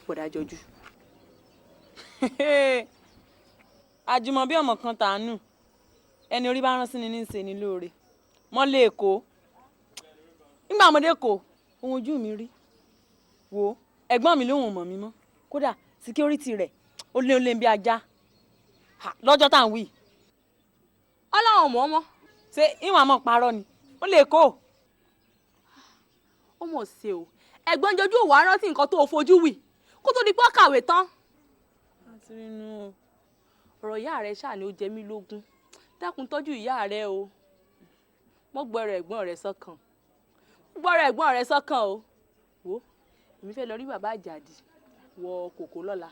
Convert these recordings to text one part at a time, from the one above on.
bọ̀dá jọjú. Àjùmọ̀bí ọmọ kan tàánù ẹni orí bá rán sí ni ní í ṣe ni lóore mọ́ lé èkó nígbà ọmọdé kò ohun ojú mi rí wo ẹ̀gbọ́n mi lóhùn mọ̀ mi mọ́ kódà síkírítì rẹ̀ ó lé bí ajá lọ́jọ́ tá à ń wí. ọlọ́run mọ̀ ọmọ. ṣé ìwọ̀n àmọ́ parọ́ ni ó lè kó. ó mọ̀ ṣe o ẹ̀gbọ́n jọjú òwò arántí nǹkan tó o fojú wì kó tó di pé ó kàwé tán. àti nínú ọ̀rọ̀ ìyá rẹ̀ ṣáà ni ó jẹ mí lógún dákun tọ́jú ìyá rẹ̀ o mọ́ gbọ́rọ̀ ẹ̀gbọ́n rẹ̀ sọ́kàn o wo èmi fẹ́ lọ rí bàbá àjàdì wọ kòkó lọ́la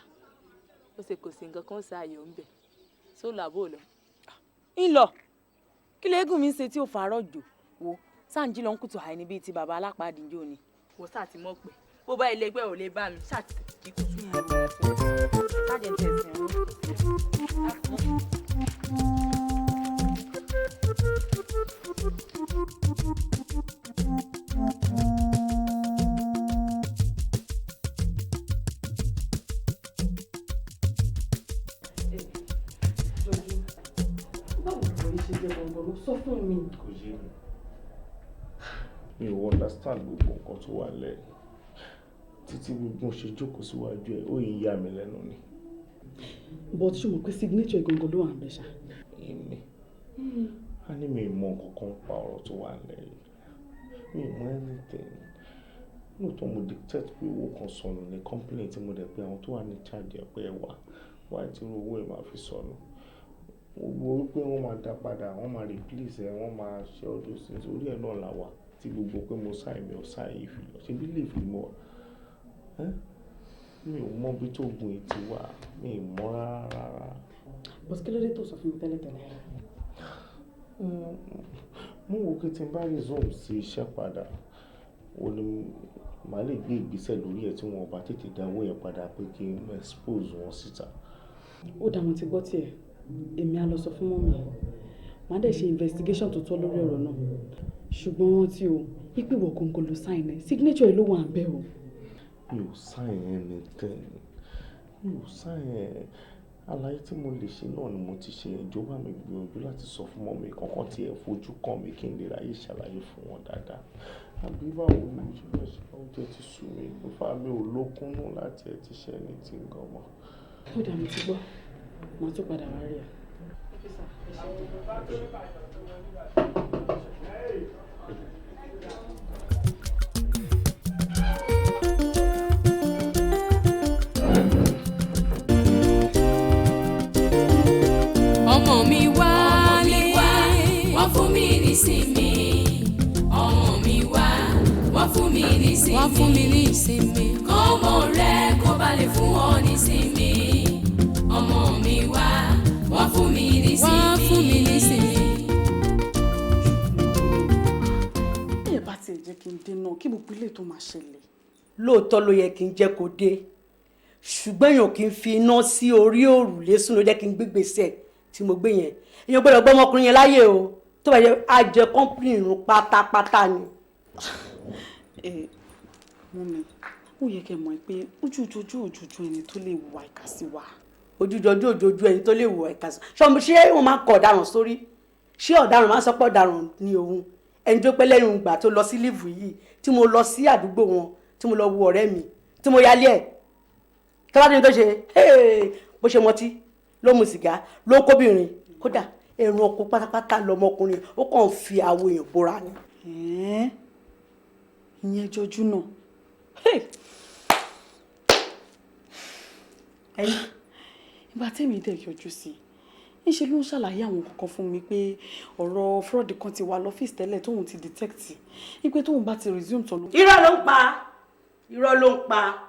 ó ṣe kò sí nǹkan kan ṣàyọ̀ ń bẹ̀ só làbò lọ. ń lọ kí lẹ́gùn mi ń ṣe tí ò fàárọ̀ jò wo sáǹjì lọ ń kùtù àìní bíi ti bàbá alápàdínjó ni. wọ́n sáà ti mọ̀ pé bó bá ilé ẹgbẹ́ ò lè bá mi ṣáà ti kí kùtù. sáàjẹ̀ ń tẹ̀sí ẹ̀rọ. Sọ fún mi. Kò yé mi ò understand gbogbo nǹkan tó wà lẹ́yìn títí gbogbo ṣe jókòó síwájú ẹ̀ ó yìí yà mí lẹ́nu ni. But ṣé mo pé signature ìgangan ló wà ń bẹ ṣá. Èmi a ní mi mọ nǹkan kan pa ọ̀rọ̀ tó wà lẹ́yìn mi ò mọ anything lóòótọ́ mo dictate pé owó kan sọnù ní complaint tí mo dẹ̀ pé àwọn tó wà ní charge ẹ̀ pé ẹ wá tí owó ẹ̀ máa fi sọnù. Gbogbo wípé wọ́n máa dá padà wọ́n máa replace ẹ̀ wọ́n máa ṣe ọdún sí orí ẹ̀ náà là wà tí gbogbo pé mo sáì mi ò sáì ìfì lọ ṣe bí lè fi mọ́ wa mi ò mọ bí tó gun ètí wà mi ì mọ rárá. Bọ́sí kí ló dé tó sọ fún mi tẹ́lẹ̀tẹ́lẹ̀? Mo wò pé tí n bá resume sí iṣẹ́ padà ó ní màá lè gbé ìgbésẹ̀ lórí ẹ̀ tí wọn bá tètè dáwọ́ ẹ̀ padà pé kí n expose wọn síta. Ó dá mo ti gbọ́ tiẹ̀ èmi á lọ sọ fún mọ́mì màá dẹ̀ ṣe investigation tó tọ́ lórí ọ̀rọ̀ náà ṣùgbọ́n wọ́n tí o ìpè wọ̀ gọ́ngọ́ ló sign ẹ̀ signature ló wà ń bẹ̀ o. Mi ò sign anything mi ò sign ẹ̀ àlàyé tí mo lè ṣe náà ni mo ti ṣe ìjọba mi gbìyànjú láti sọ fún mọ́mì kankan tí ẹ fojú kàn mí kí n lè ráyè ṣàlàyé fún wọn dáadáa àbí báwo ni mo ṣe fẹ́ ṣe oúnjẹ ti sú mi nípa mi ò lókun nù láti ẹ ti ṣe ní ti ń gan mọ́. Ó dá mi ti gbọ́ màá tún padà wá rí ẹ. ọmọ mi wálé wá fún mi nísinmi ọmọ mi wá fún mi nísinmi kọ́mọ rẹ kó bá lè fún ọ nísinmi ọmọ mi wá fún mi nísinmi. ẹ bá tiẹ̀ jẹ́ kí n dé náà kí gbogbo ilé tó máa ṣẹlẹ̀. lóòótọ́ ló yẹ kí n jẹ́ kó dé ṣùgbọ́n èèyàn kì í fi iná sí orí òrùlé sùn ló jẹ́ kí n gbégbèsè tí mo gbé yẹn èèyàn gbọ́dọ̀ gbọ́ ọmọkùnrin yẹn láyè o tó bá yẹ àjẹ kọ́ńpìnì irun pátápátá ni. Mọ́mì ó yẹ kẹ́ mọ̀ pé ojújojú ẹni tó lè wà ìkà sí wa. ojújojú ẹni tó lè wọ ẹ̀ka sí ṣọmọ ṣé wọn máa ń kọ ọ̀daràn sórí ṣé ọ̀daràn máa ń sọpọ̀ ọ̀daràn ní òun ẹni tó pẹ́ lẹ́yìn ìgbà tó lọ sí líìfù yìí tí mo lọ sí àdúgbò wọn tí mo lọ wo ọ̀rẹ́ mi tí mo yálé ẹ̀ tọ́lá tó ṣe bó ṣe mọtí ló mu sìgá ló ń kóbìnrin kódà ẹ̀rùn ọkọ̀ pátápátá lọmọkùnrin ó kàn fi àwọ̀ èèyàn bóra ni. ìyẹn jọjú náà. ìgbà tẹ́mi dẹ̀ yọjú sí i ńṣe ló ń ṣàlàyé àwọn kankan fún mi pé ọ̀rọ̀ fraud kan ti wà lọ́fíìsì tẹ́lẹ̀ tóun ti detect wípé tóun bá ti resume tán. irọ́ ló ń pa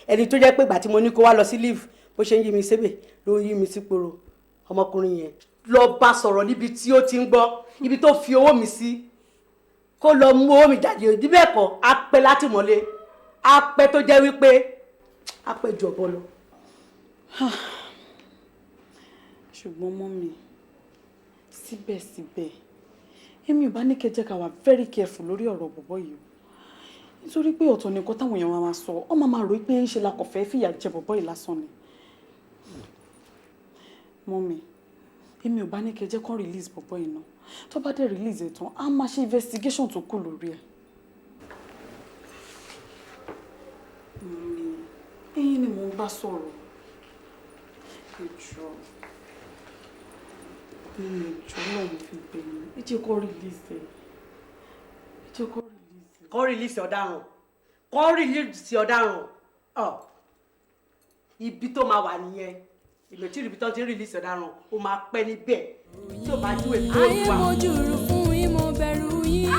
ẹni tó jẹ́ pé ìgbà tí mo ní kó wá lọ sí leave bó ṣe ń yí mi sébè ló ń yí mi sípòrò ọmọkùnrin yẹn lọ bá sọ̀rọ̀ níbi tí ó ti ń gbọ́ ibi tó fi owó mi sí kó lọ mú owó mi jáde òdì bẹ́ẹ̀ kọ́ á pẹ́ láti mọ́lé á pẹ́ tó jẹ́ wípé á pẹ́ jù ọ̀bọ lọ. ṣùgbọ́n mọ́mì síbẹ̀síbẹ̀ èmi ò bá ní kẹ́ jẹ́ ká wà very careful lórí ọ̀rọ̀ bọ̀bọ̀ yìí nítorí pé ọ̀tọ̀ nìkan táwọn èèyàn máa sọ ọ máa rò pé ń ṣe la kò fẹ́ fìyà jẹ bọ̀bọ́ yìí lásán ni. mọ́mì èmi ò bá ní kẹ́ jẹ́ kán release bọ̀bọ́ yìí náà tó bá dé release ẹ̀ tán á máa ṣe investigation tó kù lórí ẹ̀. ẹ̀yin ni mò ń bá sọ̀rọ̀ ìjọ náà mo fi bẹ̀ mí ẹ jẹ́ kó release ẹ̀ ẹ jẹ́ kó release ẹ̀. kọ́ release ọ̀daràn kọ́ release ọ̀daràn ibi tó máa wà nìyẹn ìlò tí ibi tó ti release ọ̀daràn ó máa pẹ́ níbẹ̀ tí ò bá júwèé tó wà. ayé mojú rú fún yín mo bẹ̀rù yín.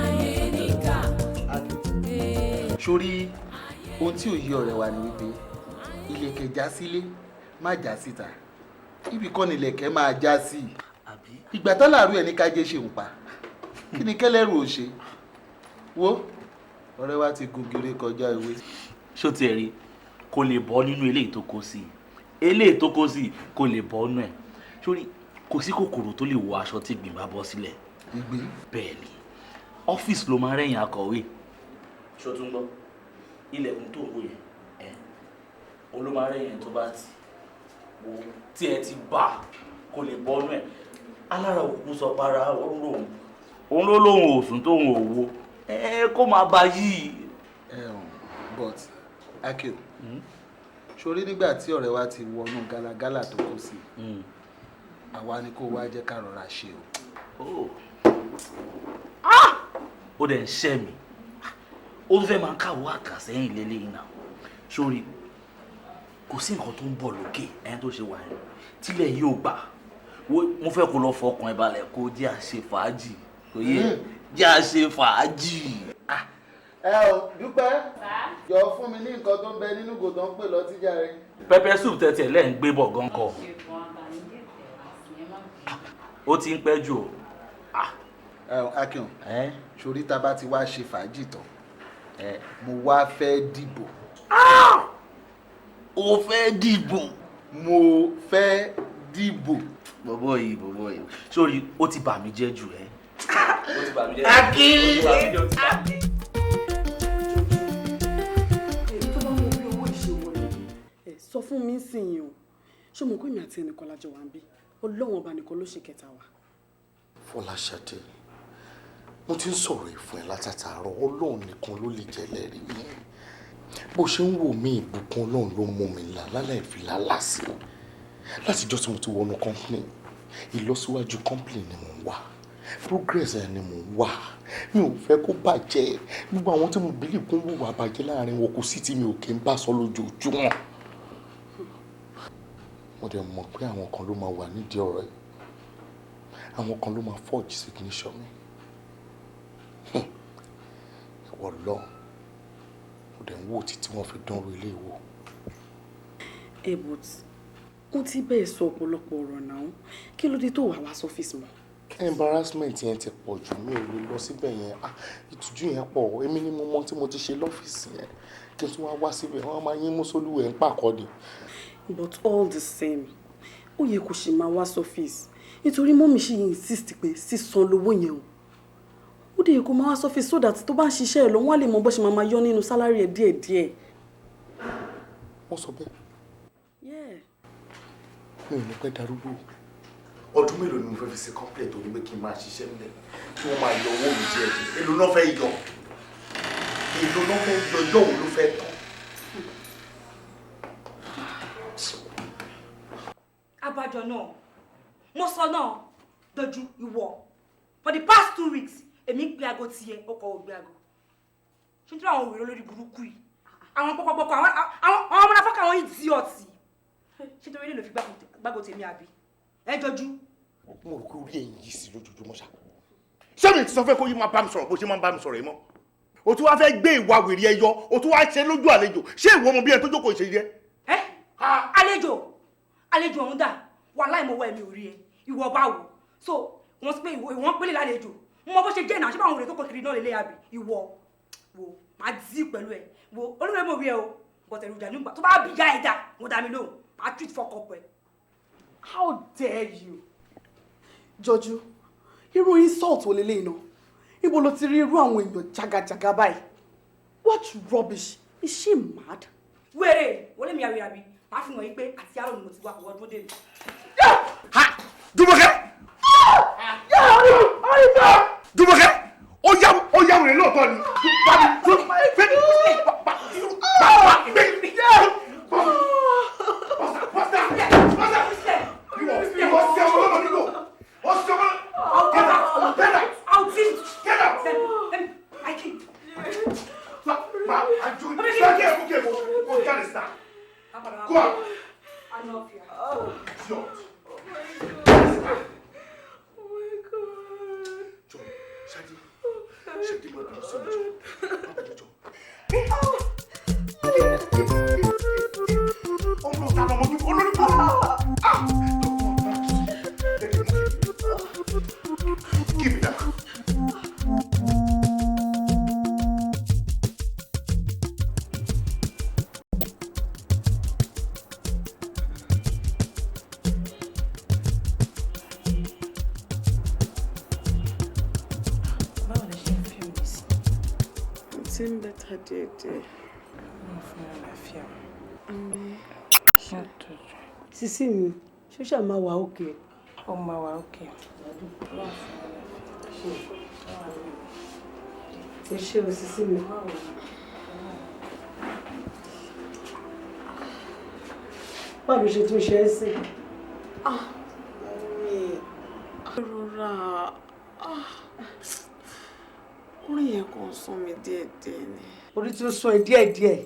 Aiye Nika. sórí ohun tí ò yí ọ̀rẹ́ wa ni wípé ìlẹ̀kẹ̀ já sílé má já síta ibì kan ni ìlẹ̀kẹ̀ máa já sí i ìgbà tó láàrú ẹ̀ ní kájé ṣe ń pa kí ni kẹ́lẹ́rù ò ṣe wo ọ̀rẹ́ wa ti gun gèrè kọjá ìwé. ṣó tiẹ̀ rí kó lè bọ́ nínú eléyìí tó kó sí eléyìí tó kó sí kó lè bọ́ nínú ẹ̀ sórí kò sí kòkòrò tó lè wọ aṣọ tí ìgbín bá bọ́ sílẹ̀. ìgbín. bẹ́ẹ̀ ni ọ́fíìsì ló máa rẹ́yìn akọ̀wé. ṣó tún gbọ́ ilẹ̀kùn tó wò yẹn òun ló máa rẹ́yìn tó bá ti wò tí ẹ ti bà kó lè bọ́ nínú ẹ̀ alára òkú sọ para òun ló lóhun òsùn tóhun òwò kó máa bá yìí. but Akio sórí nígbà tí ọ̀rẹ́ wa ti wọnú gálágálà tó kó sí àwa ni kó wá jẹ́ ká rọra ṣe o. ó dẹ̀ ń ṣẹ́ mi ó tún fẹ́ máa káwọ́ àkàsẹ́yìn lélẹ́yìn náà sórí kò sí nǹkan tó ń bọ̀ lókè ẹni tó ṣe wà yẹn tílẹ̀ yóò gbà mo fẹ́ kó lọ fọkàn ẹ balẹ̀ kó jẹ́ àṣẹ fàájì kò yẹ jẹ́ àṣẹ fàájì. ẹ ò dúpẹ́ jọ fún mi ní nǹkan tó ń bẹ nínú ìgò tó ń pè lọ́tí jàre. pẹpẹ soup tẹ̀tẹ̀ lẹ́ ń gbé bọ̀ gan kọ ó ti ń pẹ́ jù o. Akin sórí tá a bá ti wá ṣe fàájì tán mo wá fẹ́ dìbò. o fẹ́ dìbò. mo fẹ́ dìbò. bọ̀bọ̀ yìí sórí ó ti bà mí jẹ́ jù ẹ́. ó ti bà mí jẹ́ jù. Akin. sọ fún mi sìn o ṣé mo kó èmi àti ẹnìkan lájọ wà ń bí Ọlọ́run ọba nìkan ló ṣe kẹta wa. Fọláṣadé mo ti ń sọ̀rọ̀ ìfún ẹ látàtàárọ̀ Ọlọ́run nìkan ló lè jẹ́ lẹ́rìí mi bó ṣe ń wò mí ìbùkún Ọlọ́run ló mú mi là lálẹ́ ìfìlà lásì látijọ́ tí mo ti wọnú company ìlọsíwájú company ni mò ń wá progress ẹ ni mò ń wá mi ò fẹ́ kó bàjẹ́ gbogbo àwọn tí mo bílí kún wùwà bàjẹ́ láàrin wọn kò sí tí mi ò kí ń bá sọ lójoojúmọ́ mo dẹ̀ mọ̀ pé àwọn kan ló máa wà nídìí ọ̀rọ̀ yìí àwọn kan ló máa forge signature mi ìwọ lọ mo dẹ̀ ń wò títí wọ́n fi dánrò ilé ìwò. but ó ti bẹ́ẹ̀ sọ ọ̀pọ̀lọpọ̀ ọ̀rọ̀ náà kí ló dé tó wà wá sọ́fíìsì mọ́. embarrassment yẹn ti pọ̀ jù mí ò lè lọ síbẹ̀ yẹn ìtújú yẹn pọ̀ èmi ni mo mọ tí mo ti ṣe lọ́fíìsì yẹn kí n tún wá síbẹ̀ wọ́n máa yín mú sólúwẹ̀ ń pàkọ́ ni. but all the same ó yẹ kó ṣe máa wá sọ́fíìsì nítorí mọ́mí ṣì insist pé sísan lówó yẹn o ó dé yẹ kó máa wá sọ́fíìsì so that tó bá ń ṣiṣẹ́ ẹ̀ lọ wọ́n á lè mọ bó ṣe máa yọ nínú sálárì ẹ̀ díẹ̀díẹ̀. wọ́n sọ bẹ́ẹ̀. mi ò ní pẹ́ darúgbó ọdún mélòó ni mo fẹ́ fi ṣe complaint tó ní pé kí n máa ṣiṣẹ́ nílẹ̀ kí wọ́n máa yọ owó mi díẹ̀ díẹ̀ èlò náà fẹ́ yọ yọ òun ló fẹ́ tán. abájọ náà mo sọ náà dojú ìwọ for the past 2 weeks èmi ń pe aago tiẹ̀ ọkọ̀ ògbé aago ṣé nítorí àwọn òwúrọ̀ lórí burúkú yìí àwọn pọkọpọkọ àwọn ọmọdé afọ́kà àwọn ìdí ọ̀tí ṣé torí ilé ló fi gbágo tèmi àbí ẹ jọjú. mo rò pé orí ẹ̀yìn yìí sí lójoojúmọ́ ṣá. sẹ́mi ti sọ fẹ́ kó yí máa bá mi sọ̀rọ̀ bó ṣe máa ń bá mi sọ̀rọ̀ yìí mọ́ o tún wá fẹ́ gbé ìwà wèrè ẹ yọ o tún wá ṣe lójú àlejò ṣé ìwọ ọmọ bí ẹ tó jókòó ṣe yẹ. àlejò ọ̀hún dà wàláhì mo wọ ẹ̀mí orí ẹ ìwọ bá wò so wọ́n sọ pé ìwọ́n pélé lálejò mo bó ṣe jẹ́ ìnáwó ṣé báwọn òrè tó kọ kiri náà lélẹ́ àbí ìwọ wo máa dí pẹ̀lú ẹ wo olúwẹ̀ mo rí ẹ o bọ̀tẹ̀rù ìjà nígbà tó bá bí ìyá ẹ̀dá mo dá mi lóhùn máa treat fọkọ pẹ̀. How dare you? Joju, irú insult wo lélẹ́yìn náà Ibo ló ti rí irú àwọn èèyàn jagajaga báyìí? What rubbish? Is she mad? Wèrè, wọlé mi àwìràbí. Màá fi hàn yín pé àti àárọ̀ ni mo ti wá ọwọ́ dúró dé mi. Ha! Jùmọ̀kẹ́! Jùmọ̀kẹ́! Ó yá wèrè lóòótọ́ ni. Go on. I love you. Idiot. Give me that. Getting better day. Sisi mi, ṣó máa wà okay. Ó máa wà okay. Ṣé o sisi mi? Báwo ṣe tún ṣe é sí? Rọra. Orí yẹn kò sún mi díẹ̀díẹ̀ ni. Orí tí ó sún ẹ díẹ̀díẹ̀.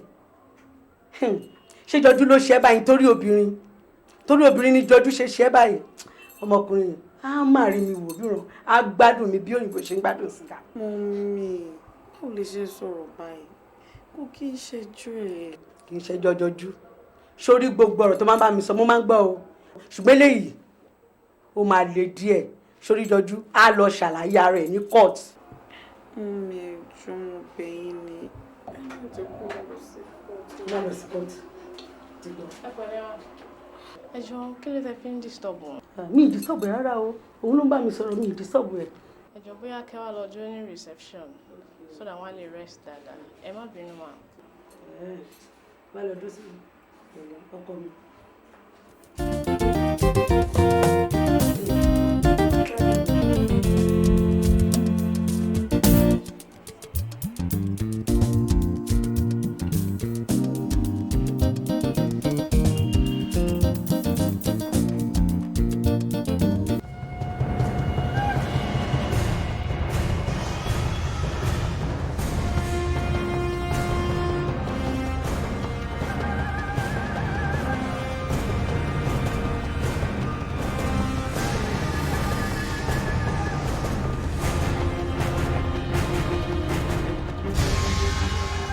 Ṣé jọjú ló ṣe é báyìí torí obìnrin? Torí obìnrin ni jọjú ṣe é báyìí. Ọmọkùnrin á máa rí mi wò bíràn, á gbádùn mi bí òyìnbó ṣe ń gbádùn sìgá. Mọ́mí, kò lè ṣe sọ̀rọ̀ báyìí. Kò kí ń ṣẹjú ẹ̀. Kì í ṣe jọjọjú. Sórí gbogbo ọ̀rọ̀ tó máa ń bá mi sọ, mo máa ń gbọ́ o. Ṣùgbọ́n eléyìí, ó máa le díẹ̀. Sórí jọjú, á lọ ṣàlàyé ara ẹ̀ ní court. Mọ́mí, ẹjọ́ mo bẹ̀ yín ni. Má lọ sí court. Ẹ jọ̀ọ́, kí ló tẹ́ fi ń disturb wọn? Mi ì disturb ẹ rárá o. Òun ló ń bá mi sọ̀rọ̀, mi ì disturb ẹ. Ẹ jọ̀ọ́, bóyá kẹ́ wá lọ dúró ní reception so that wọ́n á lè rest dáadáa. Ẹ má bínú mà. Má lọ dúró sí ọkọ mi.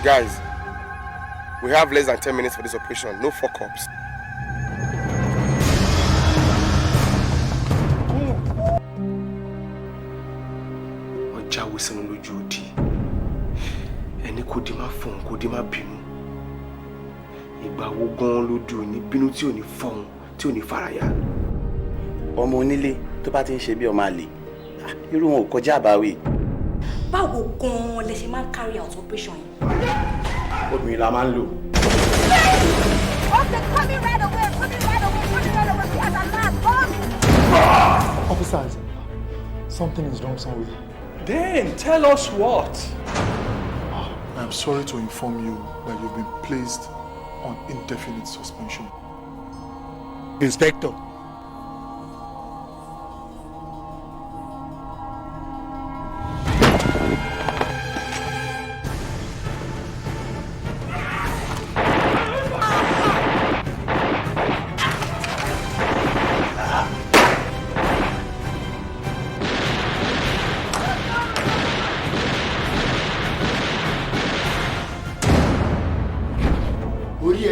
Guys, we have less than 10 minutes for this operation. No fuck-ups. Ọjà wo sínú lójú òdì. Ẹni kò dé má fọ̀hún, kò dé má bínú. Ìgbà wo gan ló dùn ní bínú tí ò ní fọ̀hún, tí ò ní faraya. Ọmọ onílé tó bá ti ń ṣe bí ọmọ àlè. Irú wọn ò kọjá àbáwí. Báwo gan-an lẹ ṣe máa ń carry out operation yìí? Obìnrin la máa ń lò. Officers, something is wrong somewhere. Then tell us what. I'm sorry to inform you that you've been placed on indefinite suspension. Inspector.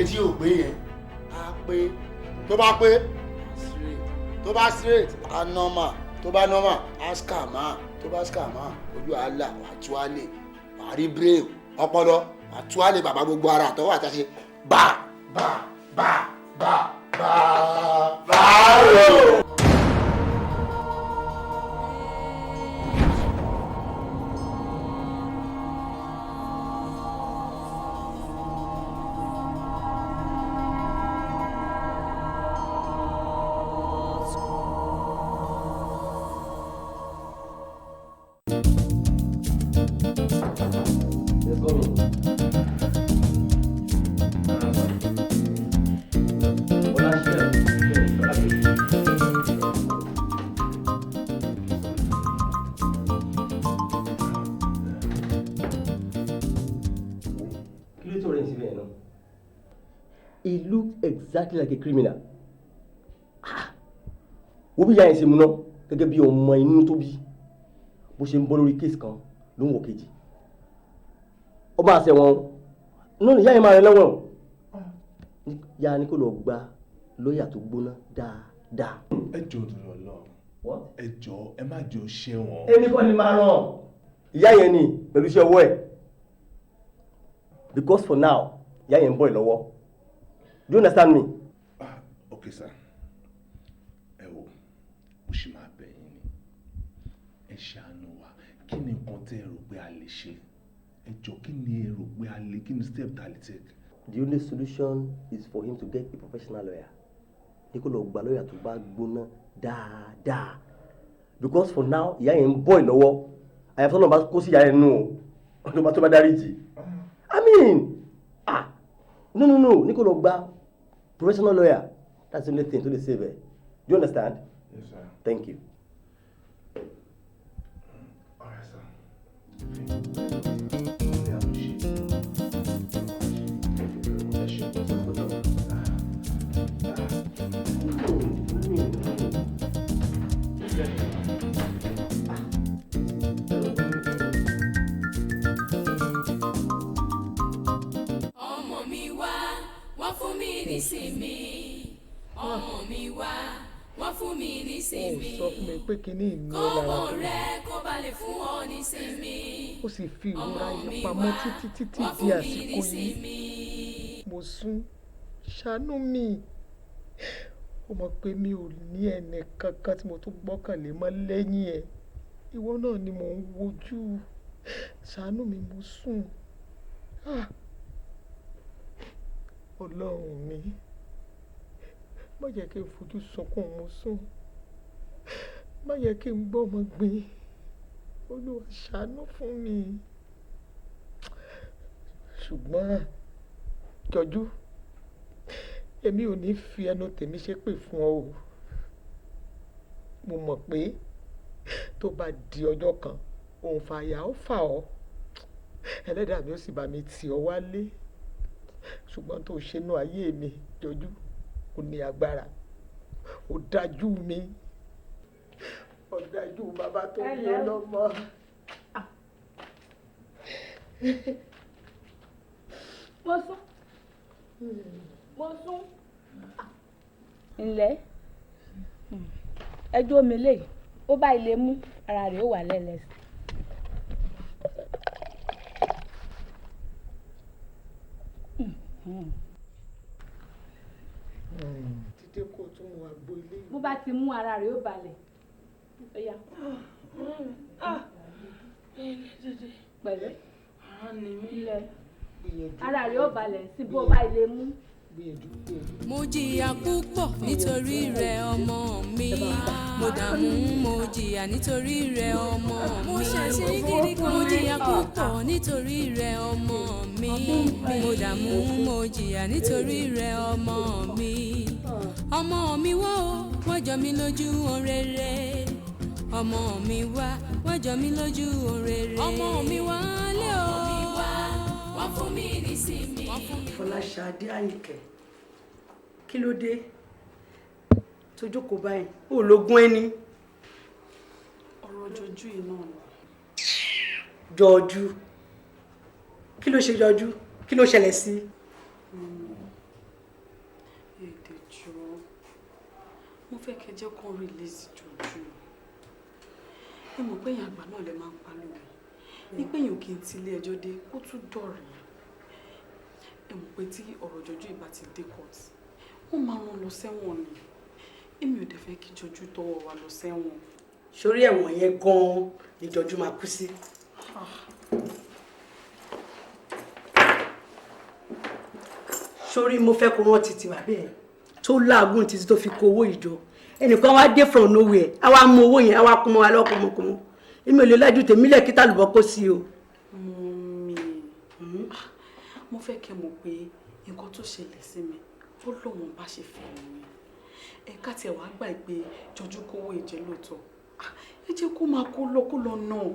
Tí ò pé yẹn á pé tó bá pé tó bá straight á normal tó bá normal á scammer tó bá scammer ojú àlà àtúwálé àrí brave ọpọlọ àtúwálé bàbá gbogbo ara àtọwọ́ àtàṣe bá bá bá bá bá bá rò. He looked exactly like a criminal. Wo bí ìyá yẹn ṣe mú náà gẹ́gẹ́ bí ọmọ inú tó bí. Bó ṣe ń bọ́ lórí case kan ló ń wọ̀ kejì. Ó máa ṣẹ̀wọ̀n. No, ìyá yẹn máa rẹ lẹ́wọ̀n. Ìyá ni kó lọ gba lọ́ọ̀yà tó gbóná dáadáa. Ẹ jọ̀ọ́ torí Ọlọ́run. Ẹ jọ̀ọ́ ẹ má jẹ́ ó ṣẹ̀wọ̀n. Èmi kọ́ ni máa ràn. Ìyá yẹn ni pẹ̀lú iṣẹ́ ọwọ́ ẹ̀. Because for now, ìyá yẹn ń bọ̀ ìlọ́wọ́. Do you understand me? Okay, sir. Ẹ wò, mo ṣì máa bẹ̀ yín ni. Ẹ ṣàánú wa. Kí ni nǹkan tẹ́ ẹ rò pé a lè ṣe? Ẹ jọ̀ọ́ kí ni ẹ rò pé a lè, kí ni step tá a lè take? The only solution is for him to get a professional lawyer. Ní kó lọ gba lọ́ọ̀yà tó bá gbóná dáadáa. Because for now, ìyá yẹn ń bọ̀ ìlọ́wọ́. Àyàfọ́ náà bá kó sí ìyá yẹn nù o. Tó bá dáríjì. I mean, no. Ní kó lọ gba professional lawyer. That's the only thing to the save. Do you understand? Yes, sir. Thank you. All right, sir. Ọmọ mi wá, wọ́n fún mi nísinmi. Ọmọ mi wá, wọ́n fún mi nísinmi. Sọ fún mi pé kíní ìní Kọ́mọ lára tó. rẹ kó ba lè fún ọ nísinmi. Ó sì fi ìrora yẹn pamọ́ títí di àsìkò yìí. Mo sún, ṣàánú mi. Ó mọ̀ pé mi ò ní ẹnì kankan tí mo tún gbọ́kànlé mọ́ lẹ́yìn ẹ̀. Ìwọ náà ni mò ń wojú. Ṣàánú mi, mo sùn. Ọlọ́run mi, má jẹ́ kí n fojú sunkún mo sùn. Má jẹ́ kí n gbọ́ ọmọ gbin. Olúwa ṣàánú fún mi. Ṣùgbọ́n jọjú, èmi ò ní fi ẹnu tèmi ṣépè fún ọ o. Mo mọ̀ pé tó bá di ọjọ́ kan, òun fàyà ó fà ọ́. Ẹlẹ́dàá mi ó sì bá mi tì ọ́ wálé. Ṣùgbọ́n tó ṣe nú ayé mi jọjú, ó ní agbára. Ó dájú mi. Ó dájú bàbá tó bí ọlọ́mọ. Mo sún. Ǹlẹ́, ẹjọ́ mi lè, ó bá ilé mú, ara rẹ̀ ó wà lẹ́lẹ́sì. Títí kò tún mú àgbo ilé. Bó bá ti mú ara rẹ̀ ó balẹ̀. Ó yá. Pẹ̀lẹ́. Ilẹ̀. Ara rẹ̀ ó balẹ̀ sí bó bá ilé mú. Mo jìyà púpọ̀ nítorí rẹ̀ ọmọ mi. Mo dààmú, mo jìyà nítorí rẹ̀ ọmọ mi. Mo jìyà púpọ̀ nítorí rẹ̀ ọmọ mi. Mo dààmú, mo jìyà nítorí rẹ̀ ọmọ mi. Ọmọ mi wá o, wọ́n jọ mí lójú ohun rere. Ọmọ mi wá, wọ́n jọ mí lójú ohun rere. Ọmọ mi wá lé o. Ọmọ mi wá, wọ́n fún mi nísinmi. Fọláṣadé Àyìnkẹ́, kí ló dé tó jókòó báyìí? Ó lógún ẹni. Ọ̀rọ̀ jọjú yìí náà ni. Jọjú? Kí ló ṣe jọjú? Kí ló ṣẹlẹ̀ sí? Èdè jọ, mo fẹ́ kẹ́ jẹ́ kó release jọjú. Ẹ mọ̀ pé èèyàn àgbà náà lè máa ń pa lóore. Ní pé èèyàn kì í ti ilé ẹjọ́ dé, ó tún dọ̀rẹ́. Ẹ mọ̀ pé tí ọ̀rọ̀ jọjú ìbá ti dé court, wọ́n máa rán lọ sẹ́wọ̀n ni. Èmi ò dẹ̀ fẹ́ kí jọjú tọwọ́ wa lọ sẹ́wọ̀n. Sórí ẹ̀wọ̀n yẹn gan-an ni jọjú máa kú sí. Sórí mo fẹ́ kó rántí ti bàbá ẹ̀ tó láàgùn títí tó fi kó owó ìjọ. Ẹnìkan wá dé from nowhere, a wá mú owó yẹn, a wá kún mọ́ wa lọ́kùnmọ́kùnmọ́. Èmi ò lè lájú tèmi lẹ̀ kí tàlùbọ́ kó sí o. Mo fẹ́ kẹ́ mọ̀ pé nǹkan tó ṣẹlẹ̀ sí mi ó lọ́wọ́n bá ṣe fẹ́ mi. Ẹ̀ka tiẹ̀ wá gbà pé jọjú kówó ìjẹ́ lóòótọ́. Ẹ jẹ́ kó máa kó lọ náà.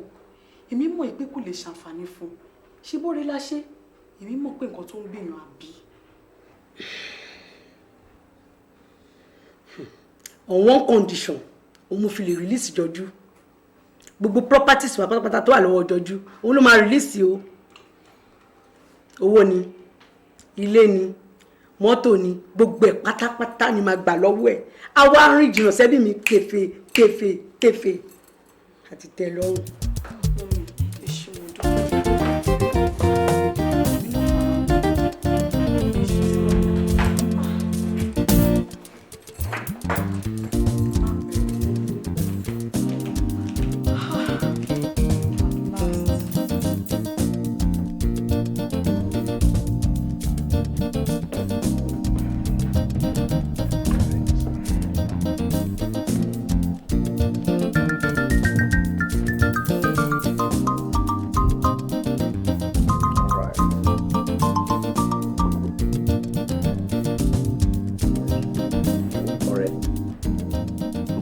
Èmi mọ̀ pé kò lè ṣàǹfààní fún un. Ṣé bóre láṣẹ? Èmi mọ̀ pé nǹkan tó ń gbìyànjú àbí. on one condition òun mo fi lè release Jọjú gbogbo properties wa pátápátá tó wà lọ́wọ́ Jọjú òun ló máa release o owó ni ilé ni mọ́tò ni gbogbo ẹ̀ pátápátá ni máa gbà lọ́wọ́ ẹ̀ àwa rìn jìnnà sẹ́bí mi kéfe àti tẹ́ lọ́rùn.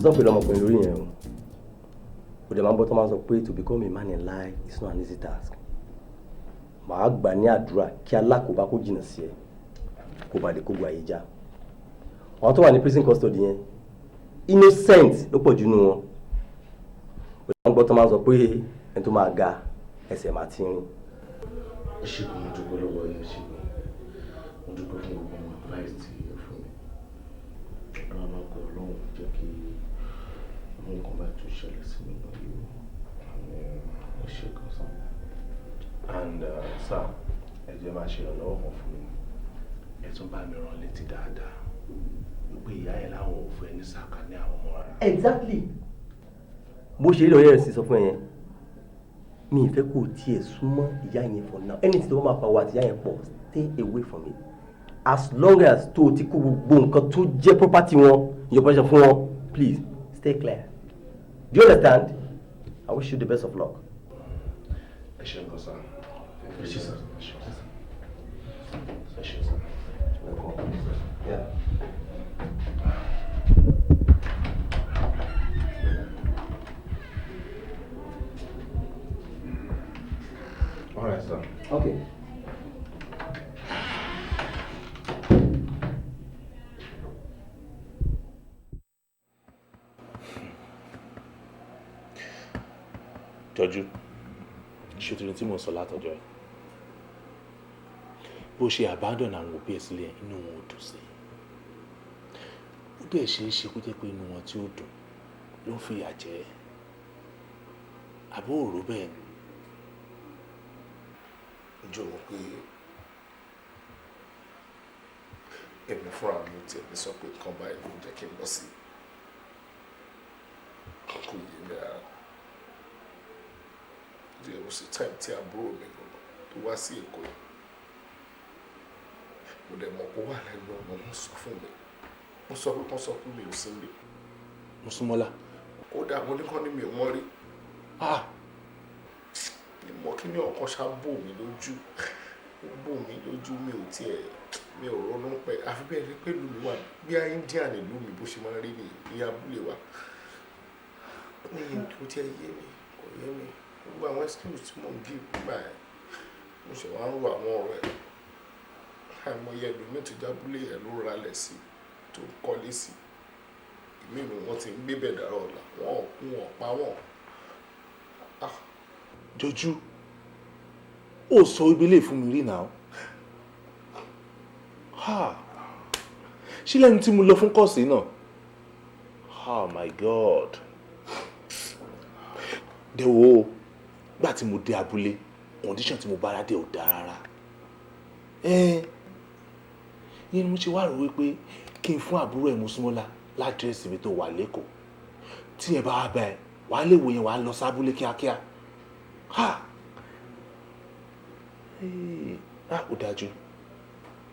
Don't put ọmọkùnrin lórí yẹn o. Kò dẹ̀ máa ń bọ́ tó máa ń sọ pé to become a man in life is not an easy task. Màá gbà ní àdúrà kí alákòóbá kó jìnnà sí ẹ kó ba lè kó gba ìjà. Àwọn tó wà ní prison custody yẹn innocent ló pọ̀ jù nínú wọn. Kò dẹ̀ máa ń bọ́ tó máa ń sọ pé ẹni tó máa ga ẹsẹ̀ máa ti rìn. Ẹ ṣe kò mo dúpẹ́ lọ́wọ́ yẹn ṣe kò mo dúpẹ́ fún gbogbo àwọn advice tí ẹ fún mi. Ọlọ́run máa kọ Ọlọ́run jẹ́ kí nǹkan bá tún ṣẹlẹ̀ sí mi náà yóò ẹ ṣe kan sá. And sir, ẹ jẹ́ máa ṣe ìrànlọ́wọ́ kan fún mi. Ẹ tún bá mi rán létí dáadáa wípé ìyá ẹ̀ láwọn ò fẹ́ ní sàkà ní àwọn ọmọ rẹ̀. Exactly. Bó ṣe lọ yẹn sì sọ fún ẹ yẹn mi ì fẹ́ kó tiẹ̀ súnmọ́ ìyá yẹn for now anything tó máa fa wa àti ìyá yẹn pọ̀ stay away from it as long as tó o ti kó gbogbo nǹkan tó jẹ́ property wọn ìyọ̀pọ̀ṣẹ̀ fún wọn please stay clear. Do you understand? I wish you the best of luck. Ẹ ṣe nǹkan sá. Ẹ ṣe sá. Ẹ ṣe sá. Yeah. All right, sir. Okay. Jọjú, ṣètò ní tí mo sọ látọjọ́ ẹ̀. Bó ṣe abandon àwọn òbí ẹ̀ sílẹ̀ inú wọn ò dùn sí. Ó dẹ̀ ṣe é ṣe kó jẹ́ pé inú wọn tí ó dùn ló ń fìyà jẹ ẹ́. Àbó òró bẹ́ẹ̀ ni. Ǹjẹ́ o mọ̀ pé èmi fúnra mi tiẹ̀ ní sọ pé kan báyìí ló ń jẹ́ kí n lọ sí kò yé mi rárá. There was a time tí àbúrò mi tó wá sí Èkó yìí. Mo dẹ̀ mọ̀ kó wà lẹ́nu ọ̀nà mo sọ fún mi. Mo sọ pé wọ́n sọ pé mi ò sí nílé. Mùsùlùmọ́lá. Kódà mo ní kán ní mi ò wọ́n rí. Ìmọ̀ kí ni ọ̀kan ṣá bò mí lójú. Ó bò mí lójú mi ò tiẹ̀ mi ò ronú pẹ́. Àfi bẹ́ẹ̀ ni pé ìlú mi wà bí i India ní ìlú mi bó ṣe máa ń rí ní abúlé wa. Kò tiẹ̀ yé mi kò yé mi. Gbogbo àwọn excuse tí mò ń bí gbà ẹ̀ mo ṣe wá ń ro àwọn ọ̀rọ̀ ẹ̀ àìmọye ẹlòmíì tó jábúlé ẹ̀ ló ralẹ̀ sí tó kọ́lé sí ìmí ìlú wọn ti ń gbé bẹ̀ dára ọ̀la wọn ò kún wọn pa wọn. Jọjú, ó sọ ibi lè fún mi rí náà. Ṣé lẹ́nu tí mo lọ fún kọ́ọ̀sì náà? Oh my God. Dẹ̀wò gbà tí mo dé abúlé condition tí mo bára dé ò dáa rárá. Yẹn ni mo ṣe wá rò wípé kí n fún àbúrò ẹ̀ Mùsùlùmọ́lá ládírẹ́sì mi tó wà lẹ́kọ̀ọ́. Tí ẹ bá wá bá ẹ wàá lè wò yẹn wàá lọ sábúlé kíákíá. Ó dájú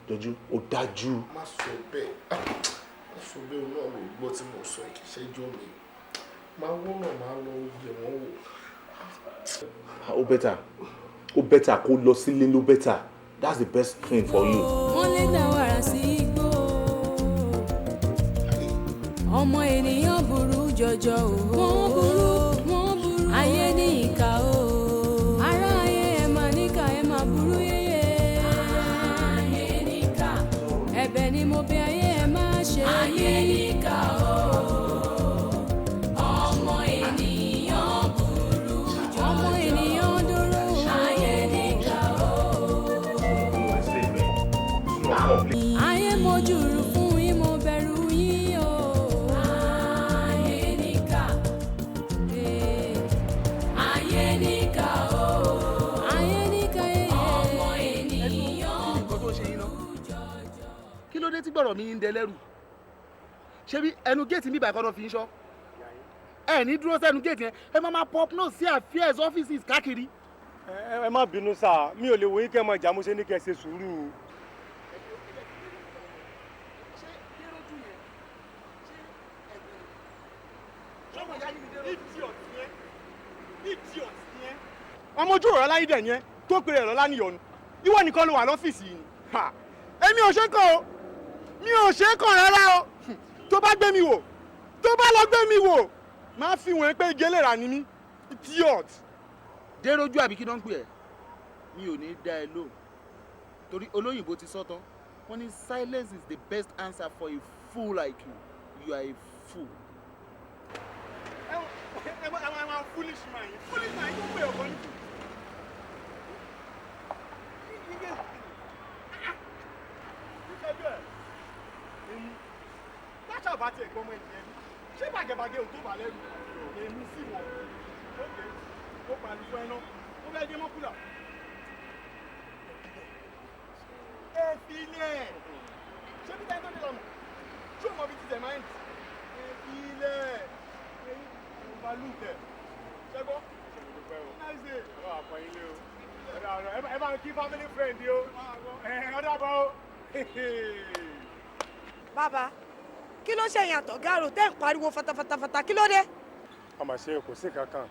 Jọjú, ó dájú. Má sọ bẹ́ẹ̀ náà ló gbọ́ tí mo sọ kì í ṣẹ́jọ́ mi. Máa wọ́n náà máa lọ yẹ̀ wọ́n wò. Ó bẹ́tà kó lọ sílé ló bẹ́tà. That's the best thing for you. Wọ́n lè dá wàrà sí igbó. Ọmọ ènìyàn burú jọjọ o. Wọ́n burú. Ayé ní ìkà o. Ará ayé ẹ̀ máa níkà ẹ̀ máa burú yéyé. Ayé níkà. Ẹ̀bẹ̀ ni mo bẹ̀ ayé ẹ̀ máa ṣe. Ayé níkà o. mojú rú fún yín mo bẹ̀rù yín o. Ayé níkà, ayé níkà o. Ayé níkà ọmọ ènìyàn. nǹkan tó ṣe yín náà kí ló dé tí gbọ̀rọ̀ mi ń dẹ lẹ́rù ṣé bí ẹnu géètì mi báyìí kọ́ náà fi ń ṣọ́ ẹ ní dúró sẹ́nu géètì yẹn ẹ máa pop náà sí affairs offices káàkiri. ẹ má bínú sáà mi ò lè wòye kẹ́ ẹ mọ ìjà mo ṣe ní kẹ́ ẹ ṣe sùúrù. ọmọ ojú ọ̀rọ̀ láyé dẹ̀ yẹn tó pèrè ẹ̀rọ lánìyọ̀nù ìwọ nìkan ló wà lọ́fíìsì yìí ni èmi ò ṣe kàn o mi ò ṣe kàn rárá o tó bá gbé mi wò tó bá lọ gbé mi wò máa fi wọ́n pé igi eléra ni mí idiot. dérójú àbí kí ló ń pè ẹ́ mi ò ní dá ẹ lóhùn torí olóyìnbó ti sọ tán wọ́n ní silence is the best answer for a fool like you you are a fool. ẹ máa foolish man yìí tó pè ọkọ yìí. láṣà bá tiẹ̀ gbọ́mọ ìyẹn ṣé bàgẹ́bàgẹ́ ò tó bà lẹ́rù èmi sì wọ̀ ókè ó pàlù fún ẹná ó fẹ́ dé mọ́kúlà. ẹ fi ilẹ̀ ṣé bí táyé tó dé lọ́nà ṣé o mọ bí ti tẹ̀ máa ń tì ẹ fi ilẹ̀ ẹ bá lù tẹ̀ ṣẹ́gbọ́ nice day ẹ bá pọ̀ ilé o ẹ bá kí family friend o ọ̀dà bọ̀ o. bàbá kí ló ṣe yàn àtọ̀gárò tẹ́ ń pariwo fatafata kí ló dé. àmọ́ ṣe kò sí kankan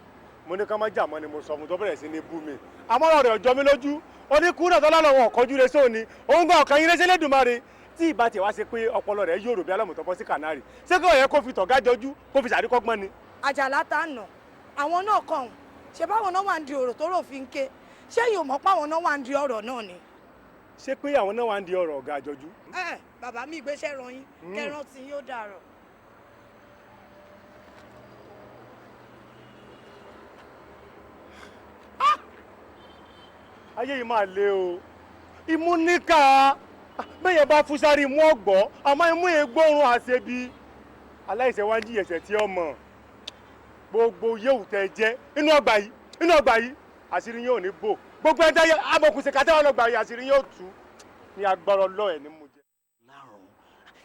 mo ní ká má jà mọ́ ni mo sọ fún tó bẹ̀rẹ̀ sí ní bú mi àmọ́ ọ̀rọ̀ rẹ̀ ọjọ́ mi lójú oníkúrò tó lọ́wọ́ ọ̀kọ́jú rẹ̀ sóòní òun gbọ́ ọ̀kan yín lé sẹ́lẹ̀dùmarè tí ìbá tiẹ̀ wá ṣe pé ọpọlọ rẹ̀ yóò rò bí alámùtọ́ bọ́ sí kànáàrì ṣé kò yẹ kó fi tọ̀gá jọjú kó fi ṣàríkọ́gbọ́n ni. àjàlá tá a nà àwọn náà kàn ṣe báwọn náà wà ń di ọ̀rọ̀ tó rò fi ń ké ṣé yóò mọ̀ páwọn náà wà ń di ọ̀rọ̀ náà ni. ṣé pé àwọn náà wà ń di ọ̀rọ̀ ọ̀gá jọjú. bàbá mi ìgbésẹ̀ ràn yín kẹran tí yóò dàrọ̀. ayé yìí máa le o imú níkà bẹ́yẹn bá fún sáré imú ọ̀gbọ́ àmọ́ imú yẹn gbóòórùn àṣebi aláìṣẹ̀ wá ń jí ẹ̀ṣẹ̀ tí ó mọ̀ gbogbo yéwù tẹ́ jẹ́ inú ọgbà yìí àṣírí yóò ní bò gbogbo ẹjẹ amọ̀kùnṣe kàtẹ́wọ́n lọ́gbà yìí àṣírí yóò tú ní agbára ọlọ́ọ̀ ní mo jẹ. láàrún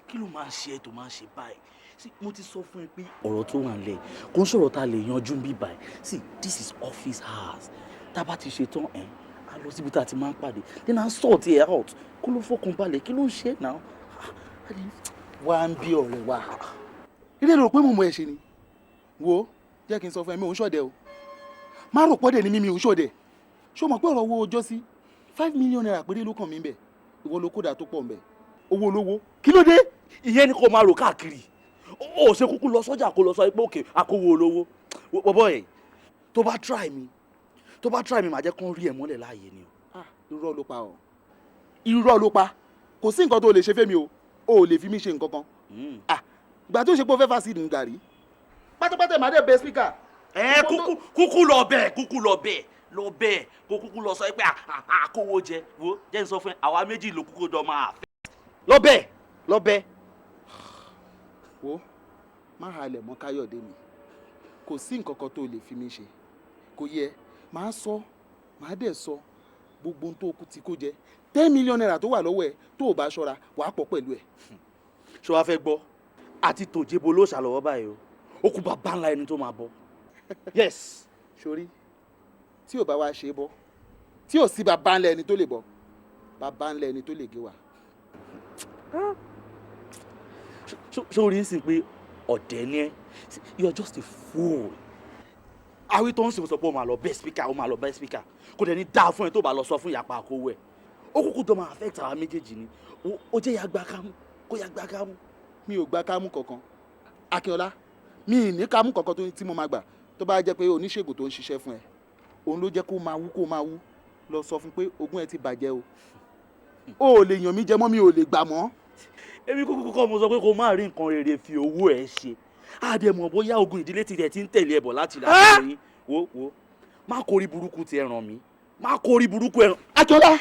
kí ló máa ń ṣe ẹ́ tó máa ń ṣe báyìí sí mo ti sọ fún ẹ pé ọ̀rọ̀ tó wà nílẹ̀ kò ń sọ̀rọ̀ tá a lè yanjú bí báyìí sí this is office hours tá a bá ti ṣe tán ẹ̀ á lọ síbi tá a ti máa ń pàdé then I sort it out kó ló fọkàn balẹ̀ kí ló ń ṣe náà wá ń bí ọ̀rẹ́ wa ilé rò pé mo mọ ẹ ṣe ni wo jẹ́ kí n sọ fún ẹ mi ò ń ṣọ̀dẹ̀ o má rò pọ́dẹ̀ ni mi ò ń ṣọ̀dẹ̀ ṣé o mọ̀ pé ọ̀rọ̀ owó ọjọ́ sí 5 million naira péré ló kàn mí bẹ̀ ìwọ ló kódà tó pọ̀ mbẹ̀ owó olówó kí ló dé. ìyẹn ni kò máa rò káàkiri ó ṣe kúkú lọ sọ́jà kó lọ sọ pé òkè àkówó olówó bọ́bọ́ ẹ̀ tó bá try mi màá jẹ́ kó rí ẹ̀ mọ́lẹ̀ láàyè ni o. irọ́ ló pa ọ́ irọ́ ló pa kò sí nǹkan tó lè ṣe fẹ́mi o ò lè fi mí ṣe nǹkan kan ìgbà tó ṣe pé ó fẹ́ fásitì ní gàrí pátápátá màá dé bẹ spíkà. kúkú lọ bẹ́ẹ̀ kó kúkú lọ sọ pé àkówó jẹ wo jẹ́ n sọ fún ẹ àwa méjì ló kúkú dọ́ máa fẹ́ lọ bẹ́ẹ̀. wo má halẹ̀ mọ́ káyọ̀dé mi kò sí nǹkan kan tó lè fi mí ṣe kò yẹ máa sọ máa dẹ̀ sọ gbogbo ohun tó kú ti kó jẹ 10 million naira tó wà lọ́wọ́ ẹ tó o bá ṣọ́ra wàá pọ̀ pẹ̀lú ẹ. ṣé wàá fẹ́ gbọ́ àti tòjébo ló ṣàlọ́wọ́ báyìí o ó kú bàbá ńlá ẹni tó máa bọ́. yes. sori tí ò bá wá ṣe é bọ́ tí ò sí bàbá ńlá ẹni tó lè bọ́ bàbá ńlá ẹni tó lè gé wa. sórí ń sìn pé ọ̀dẹ̀ ni ẹ́ you are just a fool. àwí tó ń sìn sọ pé ó máa lọ bẹ́ẹ̀ spíkà kò dẹ̀ ní dáa fún ẹ tó bá lọ sọ fún ìyapa àkówó ẹ̀ ó kúkú tó máa affect àwa méjèèjì ni ó jẹ́ yàgbá kámú kó yàgbá kámú. mi ò gba kámú kankan Akínọlá mi ì ní kámú kankan tí mo máa gbà tó bá jẹ́ pé oníṣègùn tó ń ṣiṣẹ́ fún ẹ òun ló jẹ́ kó máa wú lọ sọ fún pé ogún ẹ ti bàjẹ́ o ò lè yàn mí jẹ mọ́ mi ò lè gbà mọ́. èmi kúkú kọ́ mo sọ pé kó má rí nǹkan rere fi owó ẹ̀ ṣe àdèmọ̀ bóyá ogun ìdílé tirẹ̀ ti ń tẹ̀lé ẹ̀bọ̀ láti láti yín wo má kórí burúkú ti ẹ̀ràn mi má kórí burúkú ẹ̀ràn. Akínọlá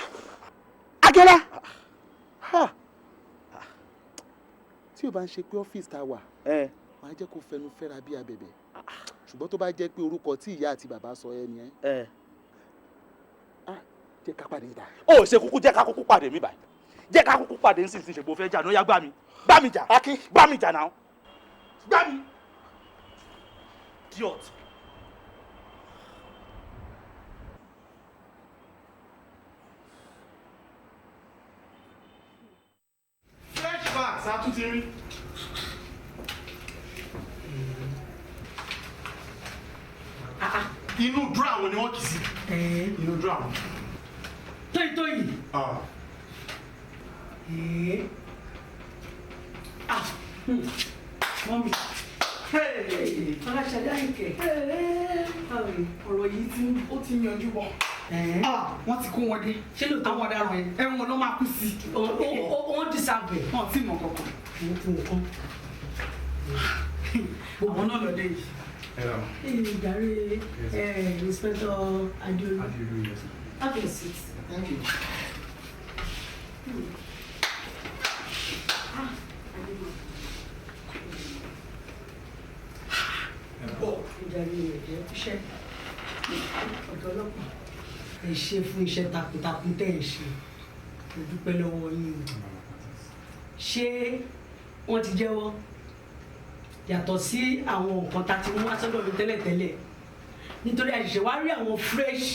tí o bá ń ṣe pé ọ́fíìsì tá a wà máa jẹ́ kó fẹnu fẹ́ra bí abẹ̀bẹ̀ ṣùgbọ́n tó bá jẹ́ pé orúkọ tí ìyá àti bàbá sọ ẹ nìyẹn jẹ́ ká pàdé ìdá. ó ṣe kúkú jẹ́ ká kúkú pàdé mi báyìí jẹ́ ká kúkú pàdé ń sìn sí ṣègbè fẹ́ jà ní ó yá gbá mi jà gbá mi jà náà gbá mi idiot. Flashbacks a tún ti rí. Inú drown ni wọ́n kì í sí. Inú drown. Tóyì. Mọ́mí. Fọláṣadé Àyìnkẹ́. Ọ̀rọ̀ yìí ti yanjú bọ̀. Wọ́n ti kó wọn dé. Ṣé lóòótọ́ àwọn ọ̀daràn yẹn? Ẹ̀wọ̀n ló máa kú sí. Wọ́n ti sábẹ̀. Wọ́n ti mọ̀ kankan. Wọ́n ti mọ̀ kan. Gbogbo náà lọ dé yìí. Ìdarí Inspector Adéolú. Yes. Have a seat. Thank you. Ìdarí ẹ̀jẹ̀ iṣẹ́ ọ̀dọ́ ọlọ́pàá ẹ ṣe fún iṣẹ́ takuntakun tẹ́ ẹ ṣe mo dúpẹ́ lọ́wọ́ yín o. Ṣé wọ́n ti jẹ́wọ́? Yàtọ̀ sí àwọn nǹkan tá a ti mú wá sọ́dọ̀ mi tẹ́lẹ̀tẹ́lẹ̀ nítorí àṣìṣe wá rí àwọn fresh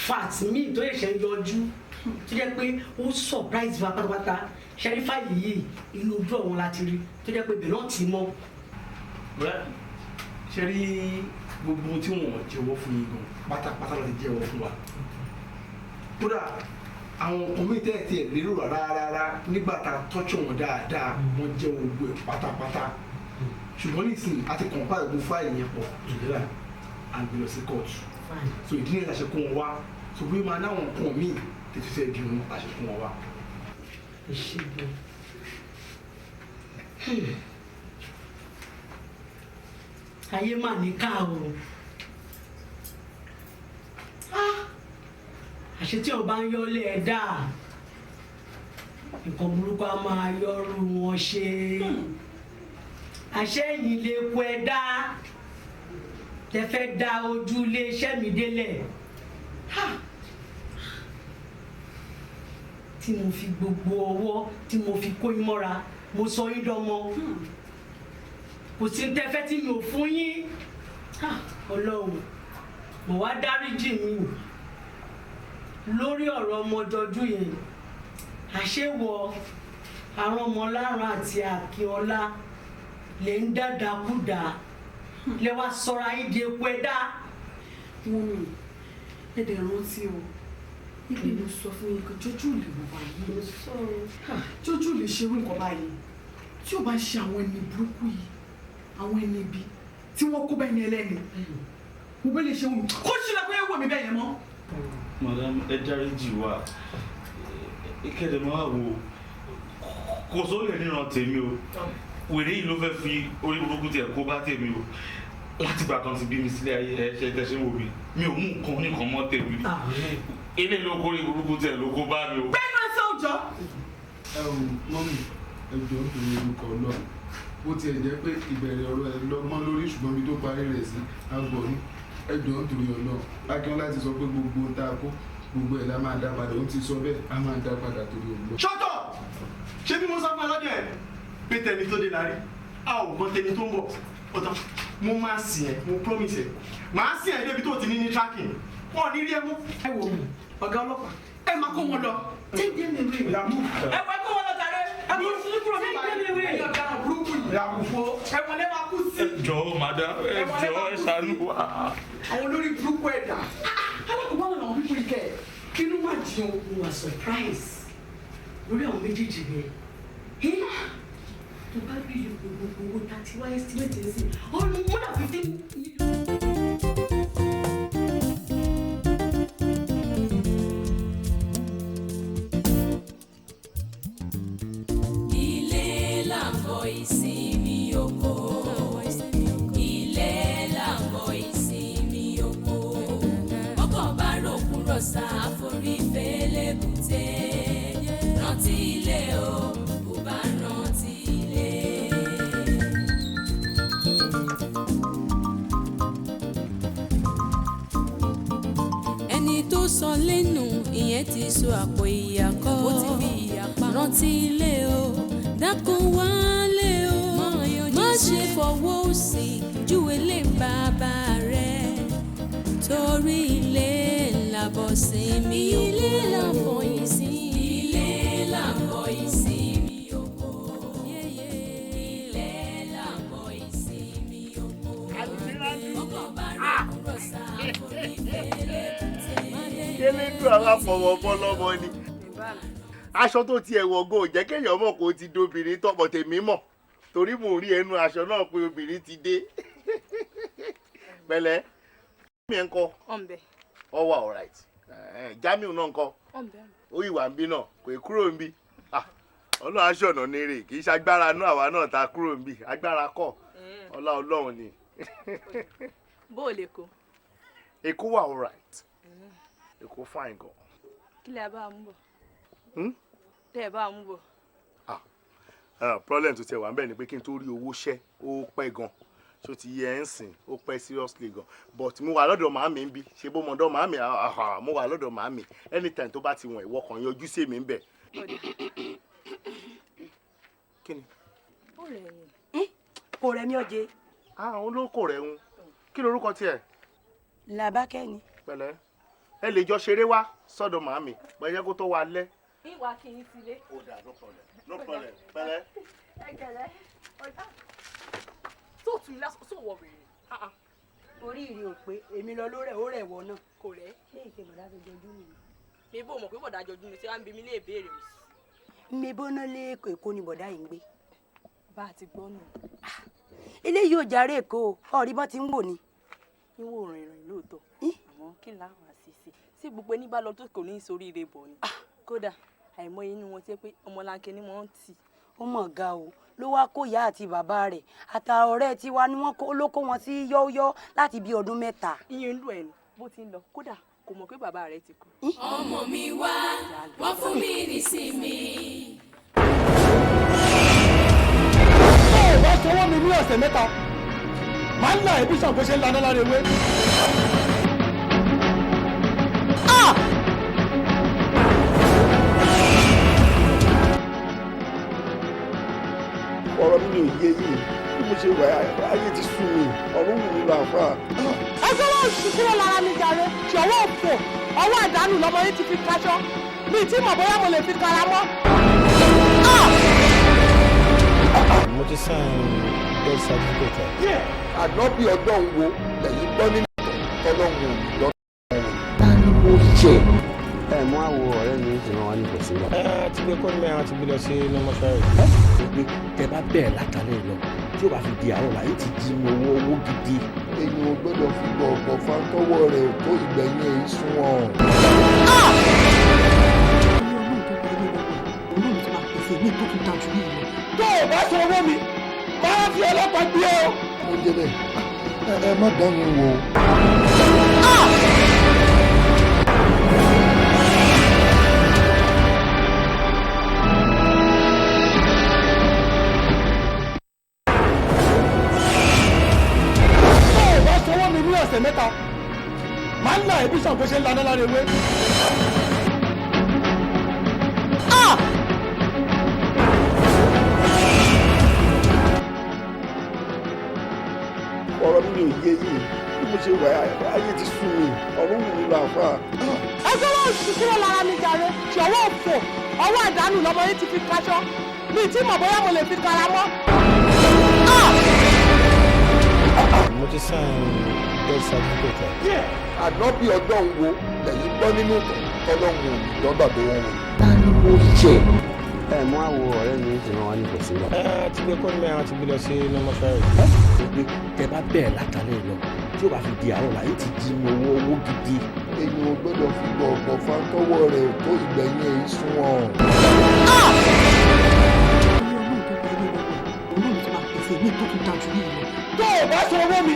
facts míì tó ṣẹ̀ṣẹ̀ yọjú tó jẹ́ pé ó surprise wa pátápátá ṣẹ́rí fáìlì yìí inú ojú ọ̀hún láti rí tó jẹ́ pé ibẹ̀ náà ti mọ́. ṣe rí gbogbo tí wọ́n jẹ́wọ́ fún yín gan pátápátá ló ti jẹ́wọ́ fún wa kódà àwọn ọkùnrin tẹ́ẹ̀tì ẹ̀ lérò rárá nígbà tá a tọ́jú wọn dáadáa wọ́n jẹ́wọ́ gbogbo ẹ̀ pátápátá ṣùgbọ́n nísìnyí a ti kọ̀ǹpá ìgbó fáìlì yẹn pọ̀ ìdílà àgbè lọ sí kóòtù so ìdí nìyẹn la ṣe kó wọn wá so bí máa náwọn nǹkan míì tètè fẹ́ di wọn la ṣe kó wọn wá. Ayé mà ní ká o àṣé tí ọba ń yọlé ẹ dáa nǹkan burúkú á máa yọrù wọn ṣe àṣé ẹ̀yìn lè kó ẹ dá tẹ fẹ́ dá ojú ilé iṣẹ́ mi délẹ̀ tí mo fi gbogbo ọwọ́ tí mo fi kó yín mọ́ra mo sọ yín dọ́mọ kò sí tẹ́fẹ́ tí mi ò fún yín Ọlọ́run mo wá dáríjì mi lórí ọ̀rọ̀ ọmọdọ́dún yẹn àṣewọ àwọn ọmọlára àti Akínọlá lè ń dàdàkúdà lè wá sọra yín di epo ẹ̀dá. Mọ́mí ẹ̀dẹ̀ rántí o ibi ló sọ fún yín pé jójú lè wọ báyìí jójú lè ṣe irú nǹkan báyìí tí ó bá ń ṣe àwọn ẹni burúkú yìí àwọn ẹni ibi tí wọ́n kó bẹ́ẹ̀ ni ẹlẹ́ni mo bẹ́ẹ̀ lè ṣe wọn kó ṣílẹ̀ pé wọ́n mi bẹ́ẹ̀ yẹn mọ́. Madam ẹ dáríjì wá ìkéde máa wò kò sóòlè níran tèmi o wèrè yìí ló fẹ́ fi orí burúkú tiẹ̀ kó bá tèmi o láti gbà kan ti bí mi sílé ayé ẹ ṣe tẹ̀sí wò mí mi ò mú nǹkan oníkan mọ́ tèmi ilé ló kórè burúkú tiẹ̀ ló kó bá mi o. bẹ́ẹ̀ náà ṣe òjò. Mọ́mì ẹjọ́ nítorí orúkọ Ọlọ́run bó tiẹ̀ jẹ́ pé ìbẹ̀rẹ̀ ọ̀rọ̀ ẹ̀ lọ́gbọ́n lórí ṣùgbọ́n bí tó parí rẹ̀ sí agbọ̀nú ẹjọ́ nítorí Ọlọ́run Akínọlá ti sọ pé gbogbo tá a kó gbogbo ẹ̀ la máa dá padà ó ti sọ bẹ́ẹ̀ a máa dá padà torí Ọlọ́run. ṣọ́tọ̀ ṣé bí mo sọ fún ẹ lọ́dẹ̀ ẹ̀ pé tẹni tó dé lárí a ò mọ tẹni tó ń bọ̀ ọ̀tọ̀ mo máa sìn ẹ́ mo promise ẹ́ màá sìn ẹ́ débi tó ti ní tracking wọn ò ní rí ẹ mú. ẹ wò ọ̀gá ọlọ́pàá ẹ máa kó wọn lọ. tẹ́jẹ́ mi rí ẹ wọ́n kó wọn lọ tàrẹ́ ẹ kó wọn sí kúrò nípa tẹ́jẹ́ mi rí ẹ ọ̀gá burúkú yìí ẹ wọlé máa kú sí. ẹ jọ̀ọ́ madam ẹ jọ̀ọ́ ẹ ṣàánú wa. àwọn olórí burúkú ẹ̀dá alákòóbá wọn làwọn pípọ̀ ìkẹ́ kínú má jẹun. mo wà surprise lórí àwọn méjèèjì yẹn tó bá rí gbogbo owó tá a ti wá estimate ẹ̀ sí ọ̀run mọ́nà 15 ilé làbọ̀ ìsinmi oko ilé làbọ̀ ìsinmi oko ọkọ̀ bá rògbò rọ̀ṣà forí fẹ́lẹ́ bùtẹ́ rántí ilé o kò bá rántí ilé. sọ lẹ́nu ìyẹn ti so àpò ìyàkọ́. Ó ti fi ìyàpá. Rántí ilé o dákun wálé o má ṣe fọwọ́ òsì júwe lé bàbá rẹ̀ torí ilé làbọ̀ sí mi oko. Ilé làbọ̀ yìí sí ilé làbọ̀ yìí sí mi oko. Ilé làbọ̀ yìí sí mi oko. Ọkọ̀ bá rẹ̀ kúrò sáà kò ní fẹ́lẹ́ tẹ̀. Délé dùn àwọn afọwọ́ bọ́lọ́mọ ni. Aṣọ tó ti ẹ̀wọ̀ go jẹ́ kéèyàn mọ̀ kó ti dobìnrin tọ̀pọ̀ tèmi mọ̀ torí mò ń rí ẹnu aṣọ náà pé obìnrin ti dé. Pẹ̀lẹ́ mi ń kọ́. Ọ̀nbẹ. All were alright. Jamiu náà ń kọ́. Ọ̀nbẹ. Ó ìwà ń bí náà kò ì kúrò ń bí. Ọlọ́run aṣọ ọ̀nà nírè kì í ṣe agbára náà àwa náà ta kúrò ń bí agbára kọ́ ọlá Ọlọ́run ni. Bó o lè kó. Èkó wà alright. Èkó fine gan. Kí lè bá a mú bọ̀? Tẹ́ ẹ bá a mú bọ̀. Problem tó tẹ wà ń bẹ̀ ni pé kí n tó rí owó ṣẹ́ ó pẹ́ gan so ti yẹ ẹ́ ń sìn ó pẹ́ seriously gan but mo wà lọ́dọ̀ màámi ń bí ṣe bó mọ̀dọ̀ màámi mo wà lọ́dọ̀ màámi anytime tó bá ti wọ̀n ìwọ kan yọjú sí èmi ń bẹ̀. Kí ni. Ó rẹ̀ ni. Kò rẹ̀ mí ọ̀jẹ̀. Àwọn olóko rẹ̀ ń kí lorúkọ tiẹ̀. Làbákẹ́ ni. Pẹ̀lẹ́ ẹ lè jọ ṣeré wá sọ́dọ̀ màámi bẹ́ẹ̀ kó tó wá lẹ́. Ìwà kì í sílé. Ó dà no problem no problem pẹ̀lẹ́. Ẹ gẹ̀lẹ́ ọjà tó tù í lásán tó wọ̀ wèrè. Orí ìrì ò pé èmi lọ ló rẹ̀ ó rẹ̀ wọ náà. Kò rẹ̀. Ṣé ìṣe bọ̀dá tó jọjú mi? Mi bò mọ̀ pé bọ̀dá jọjú mi tí wàá ń bi mí lé ìbéèrè mi. Mi bóná lé Èkó ni bọ̀dá yìí ń gbé. Bá a ti gbọ́ nù. Ilé yìí ò jàre Èkó ọ̀rí bọ́n ti ń wò ni. Níwò rìnrìn lóòótọ́. Àmọ́ kí láwọn àṣìṣe sí gbogbo ẹni bá lọ tó kò ní sórí ire bọ̀ ni. Kódà àìmọye inú wọn tí pé ọmọlanke ni wọ́n ń tì. Ó mọ̀ ga o ló wá kó ìyá àti bàbá rẹ̀ àtàwọn ọ̀rẹ́ tiwa ni ló kó wọn sí yọ́ọ́yọ́ láti bí ọdún 3. Iye ń lù ẹnu bó ti ń lọ kódà kò mọ̀ pé bàbá rẹ̀ ti kú. Ọmọ mi wá wọ́n fún mi nísìmí. Tó o bá sọwọ́ mi ní ọ̀sẹ̀ 3 máa ń là ẹbí ṣàǹkó ṣe ń laná lára ewé. Ọ̀rọ̀ mi ò yé yìí bí mo ṣe wà ayé ti sú mi ọ̀rọ̀ wù mí lọ àfà. Ẹ sọ́wọ́ oṣù kúrò lára mi jàre ṣọwọ́ òfò ọwọ́ àdánù lọmọ yìí ti fi kaṣọ mi tí mọ̀ bóyá mo lè fi kara mọ́. Mo ti sign death certificate. Àdánbí ọdún wo lẹ́yìn gbọ́ nínú ọlọ́run lọ́dún ọ̀hún. Ta ni mo ṣe? Ẹ mú àwọ ọ̀rẹ́ mi ti rán wa ní ìbọ̀sí lọ. Ti gbé kọ́ ní àwọn ti gbé lọ sí lọ́mọ́ṣáré. Pé tẹ bá bẹ̀rẹ̀ látàlẹ́ lọ tí ó bá fi di àárọ̀ láyé ti di owó gidi. Èyí ò gbọ́dọ̀ fi gbọ̀ngàn fáńtọ́wọ́ rẹ̀ tó ìgbẹ̀yìn èyí sún wọn. Tó o bá sọ owó mi máa fi ọlọ́pàá gbé ọ. Mo jẹ bẹ́ẹ̀ ẹ má dán mi wò. Sọwọ́ mi ní ọ̀sẹ̀ 3 máa ń là ẹbí ṣàǹkó ṣe ń laná lára ewé. Ọ̀rọ̀ mi ò yé yìí bí mo ṣe wà ayé ti sú mi ọ̀rọ̀ wù mí lọ àfà. Ẹ sọ́wọ́ oṣù kúrò lára mi jàre ṣọwọ́ òfò ọwọ́ àdánù lọmọ yìí ti fi kaṣọ mi tí mọ̀ bóyá mo lè fi kara mọ́. Mo ti sign death certificate. Àdánbí ọdún wo lẹ́yìn gbọ́ nínú ọlọ́run lọ́gbà tó wọ́n wò. Ta ni mo ṣe? Ẹ mú àwọ ọ̀rẹ́ mi ti rán wa ní ìbọ̀sí lọ. Ti gbé kọ́ ní àwọn ti gbé lọ sí lọ́mọ́ṣáré. Pé tẹ bá bẹ̀rẹ̀ látàlẹ́ lọ tí ó bá fi di àárọ̀ láyé ti di owó gidi. Èyí ò gbọ́dọ̀ fi gbọ̀ngàn fáńtọ́wọ́ rẹ̀ tó ìgbẹ̀yìn èyí sún wọn. Tó o bá sọ owó mi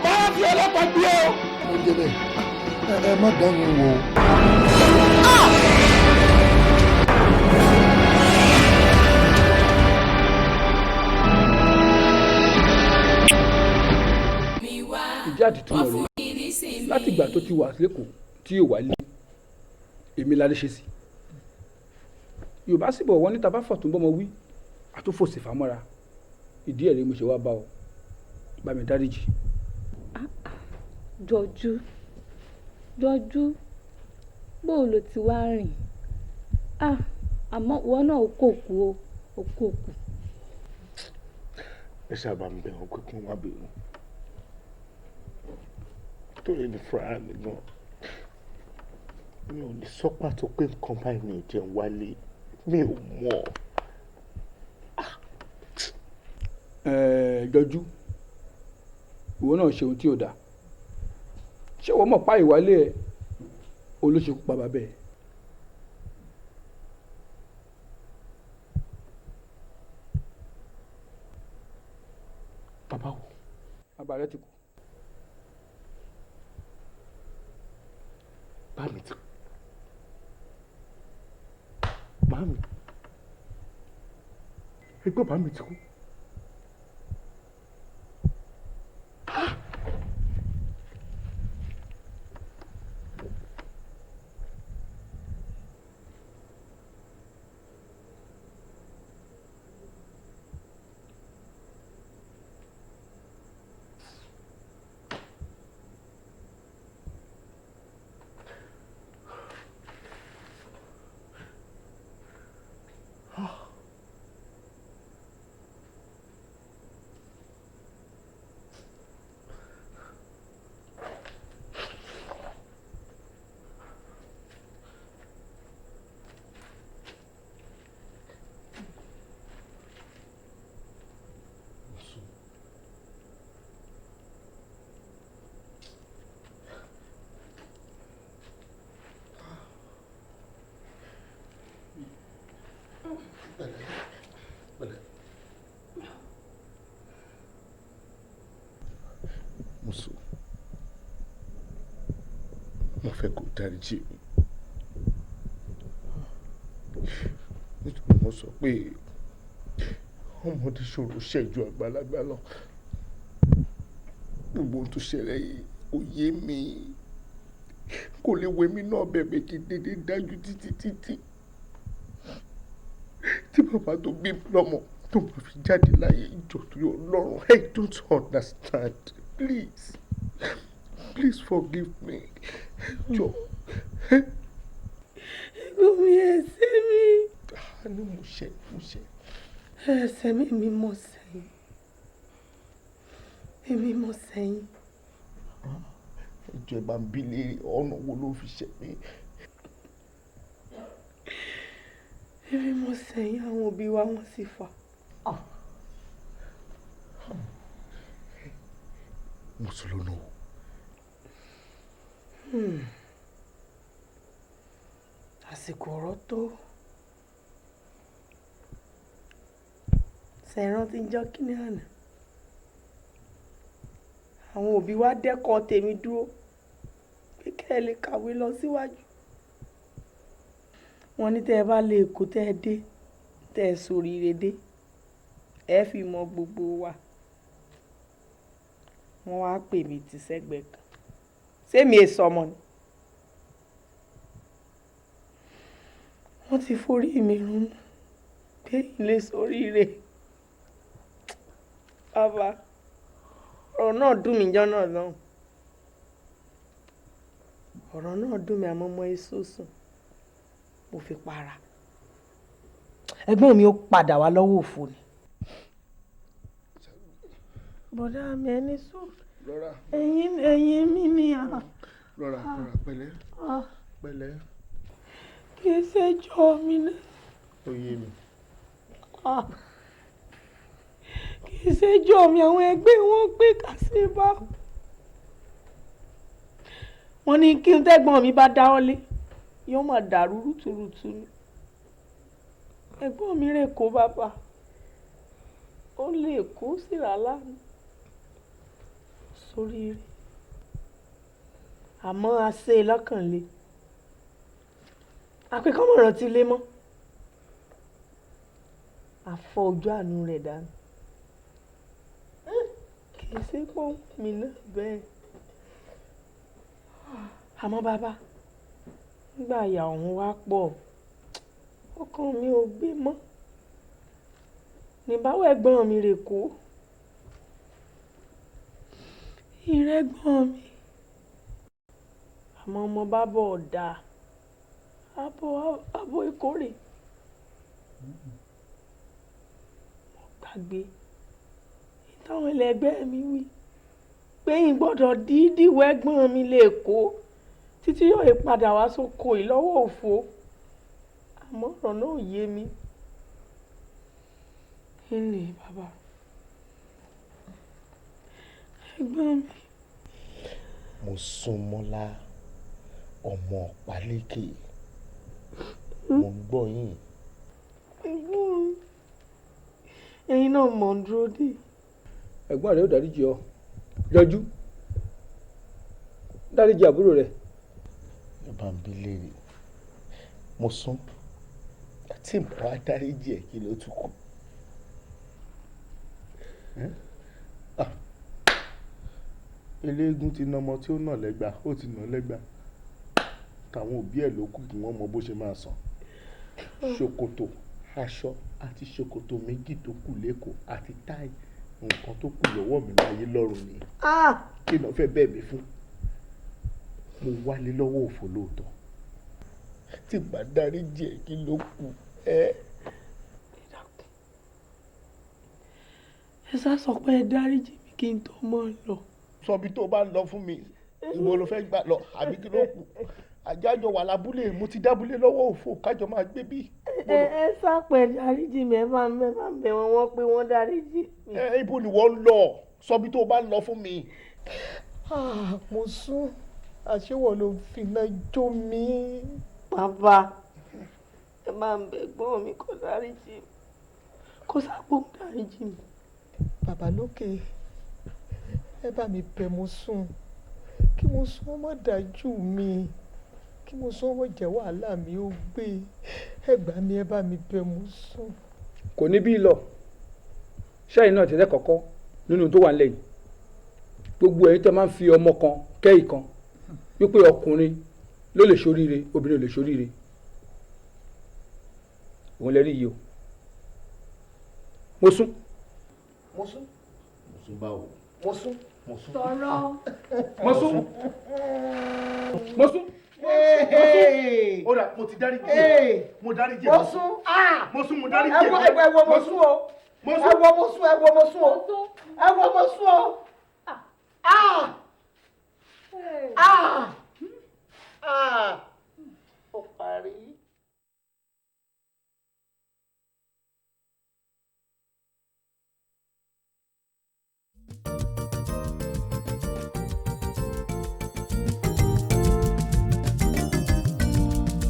máa fi ọlọ́pàá gbé ọ. Mo jẹ bẹ́ẹ̀ ẹ má dán mi wò. Ìjáde tí mo rí láti ìgbà tó ti wà lẹ́kọ̀ọ́ tí yóò wálé èmi la lè ṣe sí yorùbá sì bọ̀ wọ́n ní tàbá fọ̀tún bọ́mọ wí àtúnfòsì fàmọ́ra ìdí ẹ̀rí mo ṣe wá bá ọ bá mi dáríjì. jọjú bóò ló ti wá rìn àmọ́ ìwọ náà ó kò kú ó kò kú. ẹ ṣáàbà ń bẹ̀ wọn pé kí wọ́n má bínú torí ní fúra mi gan mi ò ní sọ pàtó pé nǹkan báyìí mi ò jẹun wálé mi ò mọ̀. jọjú ìwọ náà ṣe ohun tí ò dáa ṣé wọ́n mọ̀ pa ìwálé ẹ̀ olóṣèkú pa bàbá ẹ̀. bàbá wo. bàbá rẹ ti kú. bá mi ti kú. bá mi ẹgbẹ́ bá mi ti kú. Musu, mo fẹ́ kó dáríjì mi nítorí mo sọ pé ọmọdé ṣòro ṣẹ́jú àgbàlagbà lọ gbogbo ohun tó ṣẹlẹ̀ yìí ó yé mi kò lè wé mi náà bẹ̀bẹ̀ kí dédé dájú títí tí bàbá tó bí mi lọ́mọ tó máa fi jáde láyé ìjọ tó yọ lọ́rùn I don't understand. Please forgive me. Jọ. Ẹ̀gbọ́n mi ẹ̀ṣẹ̀ mi. Ní mo ṣe. Ẹ̀ṣẹ̀ mi èmi mọ̀ sẹ́yìn. Èmi mọ̀ sẹ́yìn. Ìjọ ẹ̀ bá ń bí lé ọ̀nà wo ló fi ṣẹ̀ mí. Èmi mọ̀ sẹ́yìn àwọn òbí wa wọ́n sì fà. Mùsùlùmí. Àsìkò ọ̀rọ̀ tó. Ṣẹ̀rán ti ń jọ́ kíní àná. Àwọn òbí wa dẹ́kọ̀ tèmi dúró pé kẹ́ ẹ lè kàwé lọ síwájú. Wọ́n ní tẹ́ ẹ bá lè kó tẹ́ ẹ dé tẹ́ ẹ ṣoríire dé ẹ fi mọ gbogbo wa. Wọ́n wá pè mí ti sẹ́gbẹ̀ẹ́ kan. Ṣé mi èso ọmọ ni? Wọ́n ti forí mi rún pé ilé ṣoríire. Bàbá ọ̀rọ̀ náà dùn mí jọ́nà náà. Ọ̀rọ̀ náà dùn mí àmọ́ ọmọ èso sùn. Mo fi para. Ẹ̀gbọ́n mi ó padà wá lọ́wọ́ òfò ni. Bọ̀dá mi ẹni sùn. Rọra. Ẹ̀yin mi ni à. Rọra pẹ̀lẹ́. Pẹ̀lẹ́. Kì í ṣe jọ mi náà. Ó yé mi. Kì í ṣe jọ mi àwọn ẹgbẹ́ wọn gbé kàṣíbà. Wọ́n ní kí n tẹ́gbọ́n mi bá dáwọ́lé yóò máa dàrú rúturùtu ni. Ẹ̀gbọ́n mi rè kó bàbá. Ó lè kó síra lánàá. Sórí rẹ̀. Àmọ́ a ṣe é lọ́kàn le. Àpé kọ́mọ rántí lé mọ́. Àfọ ojú àánú rẹ̀ dànù. Kì í ṣe pọ́n mi náà bẹ́ẹ̀. Àmọ́ bàbá nígbà ìyà ọ̀hún wá pọ̀ ọkàn mi ò gbé mọ́ níbàwọ̀ ẹ̀gbọ́n mi rè kó ìrẹ́gbọ́n mi àmọ́ ọmọ bá bọ̀ ọ̀dà àbọ̀ ìkórè mo gbàgbé ìtàwọn ẹlẹgbẹ́ mi wí pé yín gbọ́dọ̀ dídí wẹ́gbọ́n mi lè kó títí yóò padà wá sóko ìlọ́wọ́ òfo àmọ́ ọ̀rọ̀ náà ò yé mi kí ni bàbá ẹ̀gbọ́n mi. mo sún mọ́lá ọmọ pálékè mo ń gbọ́ yín. ẹ̀gbọ́n mi ẹ̀yin náà mọ̀ ń dúró dé. ẹ̀gbọ́n rẹ̀ ó dáríjì ọ yọjú dáríjì àbúrò rẹ̀. ẹ bá ń bí léèrè mo sún àti ìmọ̀ wá dáríjì ẹ̀ kí ló tún kù. eléégún ti nà ọmọ tí ó nà lẹ́gbàá ó ti nà lẹ́gbàá táwọn òbí ẹ̀ ló kù kí wọ́n mọ bó ṣe máa san ṣòkòtò aṣọ àti ṣòkòtò méjì tó kù lẹ́kọ̀ọ́ àti táì nǹkan tó kù lọ́wọ́ mi láyé lọ́rùn ni kí ló fẹ́ bẹ́ẹ̀ mi fún mo wálé lọ́wọ́ òfò lóòótọ́ tí bá dáríjì ẹ̀ kí ló kù ẹ́. ẹ sá sọ pé ẹ dáríjì mi kí n tó mọ́ ọ lọ. sọbi tó bá ń lọ fún mi ìwọ ló fẹ́ gbà lọ àbí kí ló kù àjájọ wà lábúlé mo ti dábúlé lọ́wọ́ òfò kájọ máa gbé bí. ẹ sá pé dáríjì mi ẹ máa bẹ̀ wọ́n pé wọ́n dáríjì mi. ibo ni wọ́n ń lọ sọbi tó bá ń lọ fún mi. mo sún àṣewọ̀ ló fi iná jó mi. bàbá ẹ máa ń bẹ̀ gbọ́n mi kó dáríjì mi kó sápò dáríjì mi. bàbá lókè ẹ bá mi bẹ̀ mo sún kí mo sún ọmọ dájú mi kí mo sún ọmọ jẹ́ wàhálà mi ó gbé ẹ gbà mí ẹ bá mi bẹ̀ mo sún. kò ní bí lọ ṣáà náà tẹ́lẹ̀ kọ́kọ́ nínú tó wà nílẹ̀ yìí gbogbo ẹ̀yin tẹ́ máa ń fi ọmọ kan kẹ́ ìkan wípé ọkùnrin ló lè ṣoríire obìnrin ò lè ṣoríire òun lè rí yìí o mo sún. mo sún. mo sún báwo. mo sún. mo sún. sọ̀rọ̀. mo sún. mo sún. ó dà mo ti dárí jẹ́ mo dárí jẹ́ mo sún. mo sún mo dárí jẹ́ ẹ wo mo sún o ẹ wo mo sún ẹ wo mo sún o ẹ wo mo sún o. ó parí.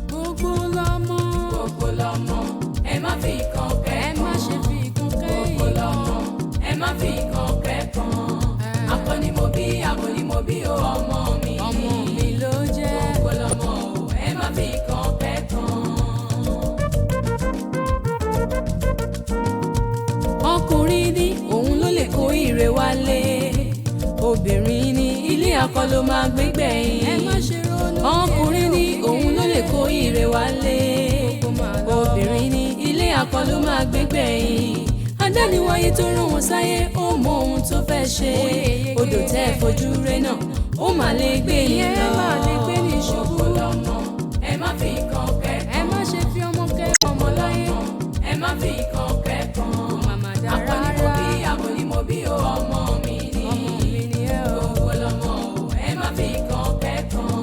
gbogbo lọmọ ẹ má fi kan kẹ́ ẹ má ṣe fi kan kẹ́ gbogbo lọmọ ẹ má fi kan kẹ́ kan akọni mo bí o ọmọ mi ló jẹ́ gbogbo lọmọ ẹ má fi kan kẹ́ kan. ọkùnrin ní òun ló lè kó ire wálé obìnrin ní ilé akọ ló máa gbé gbẹ̀yìn ẹ má ṣe ronú ọkùnrin ní òun ló lè kó ire wálé obìnrin ní ilé akọ ló máa gbé gbẹ̀yìn adániwáyé tó rán wọn sáyé ó mọ ohun tó fẹ́ ṣe odò tẹ́ fojú rẹ̀ náà ó mà lè gbé yín lọ ẹ má lè gbé ní ìṣòro lọ́mọ ẹ má fi kan kẹ́kọ̀ọ́ ẹ má ṣe fi ọmọ kẹ́kọ̀ọ́ ọmọ láyé ẹ má fi kan kẹ́kọ̀ọ́ màmá dára akọni mo bí o ọmọ mi ni ẹ o gbogbo lọ́mọ ẹ má fi kan kẹ́kọ̀ọ́.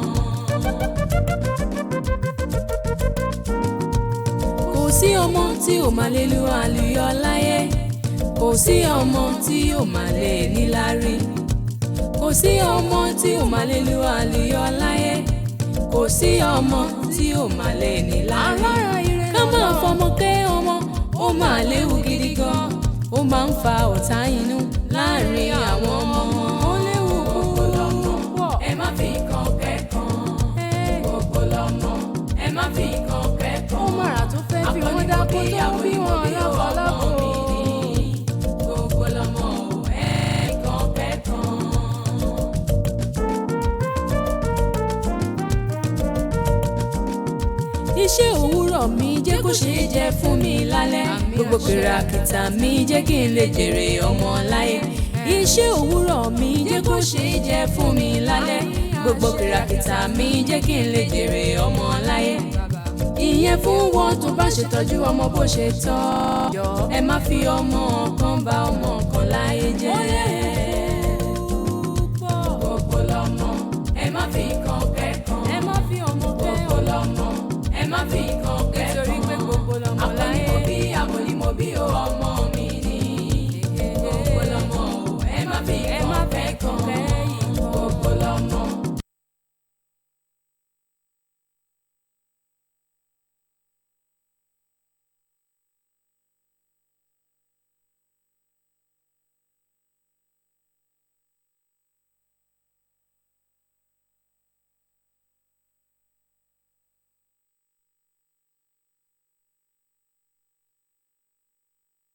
kò sí ọmọ tí ò máa lè lu àlùyọ láyé kò sí ọmọ tí ò máa lè níláárí kò sí ọmọ tí ò máa lè lu àlùyọ láyé kò sí ọmọ tí ò máa lè níláárí ká máa fọmọ kẹ́ ọmọ ó máa léwu gidi gan ó máa ń fa ọ̀tá inú láàrin àwọn ọmọ ó léwu púpọ̀ ẹ má fi kan kẹ́kọ̀ọ́ gbogbo lọ́mọ ẹ má fi kan kẹ́kọ̀ọ́ ó mọ̀ràn tó fẹ́ fi wọ́n dákú tó bí wọn lọ́pọ̀lọpọ̀ gbogbo lọ́mọ ẹ kan kẹ́kọ̀ọ́. iṣẹ́ òwúrọ̀ mi jẹ́ kó ṣe é jẹ fún mi lálẹ́ gbogbo kìràkìtà mi jẹ́ kí n lè jèrè ọmọ láyé iṣẹ́ òwúrọ̀ mi jẹ́ kó ṣe é jẹ fún mi lálẹ́ gbogbo kìràkìtà mi jẹ́ kí n lè jèrè ọmọ láyé ìyẹn fún wọn tó bá ṣètọ́jú ọmọ bó ṣe tọ́ ẹ má fi ọmọ kan bà ọmọ kan láyé jẹ́ gbogbo lọ́mọ ẹ má fi kan kẹ́kan ẹ má fi ọmọ gbogbo lọ́mọ ẹ má fi kan kẹ́kan nítorí pé gbogbo lọ́mọ láyé àpò ni mo bí o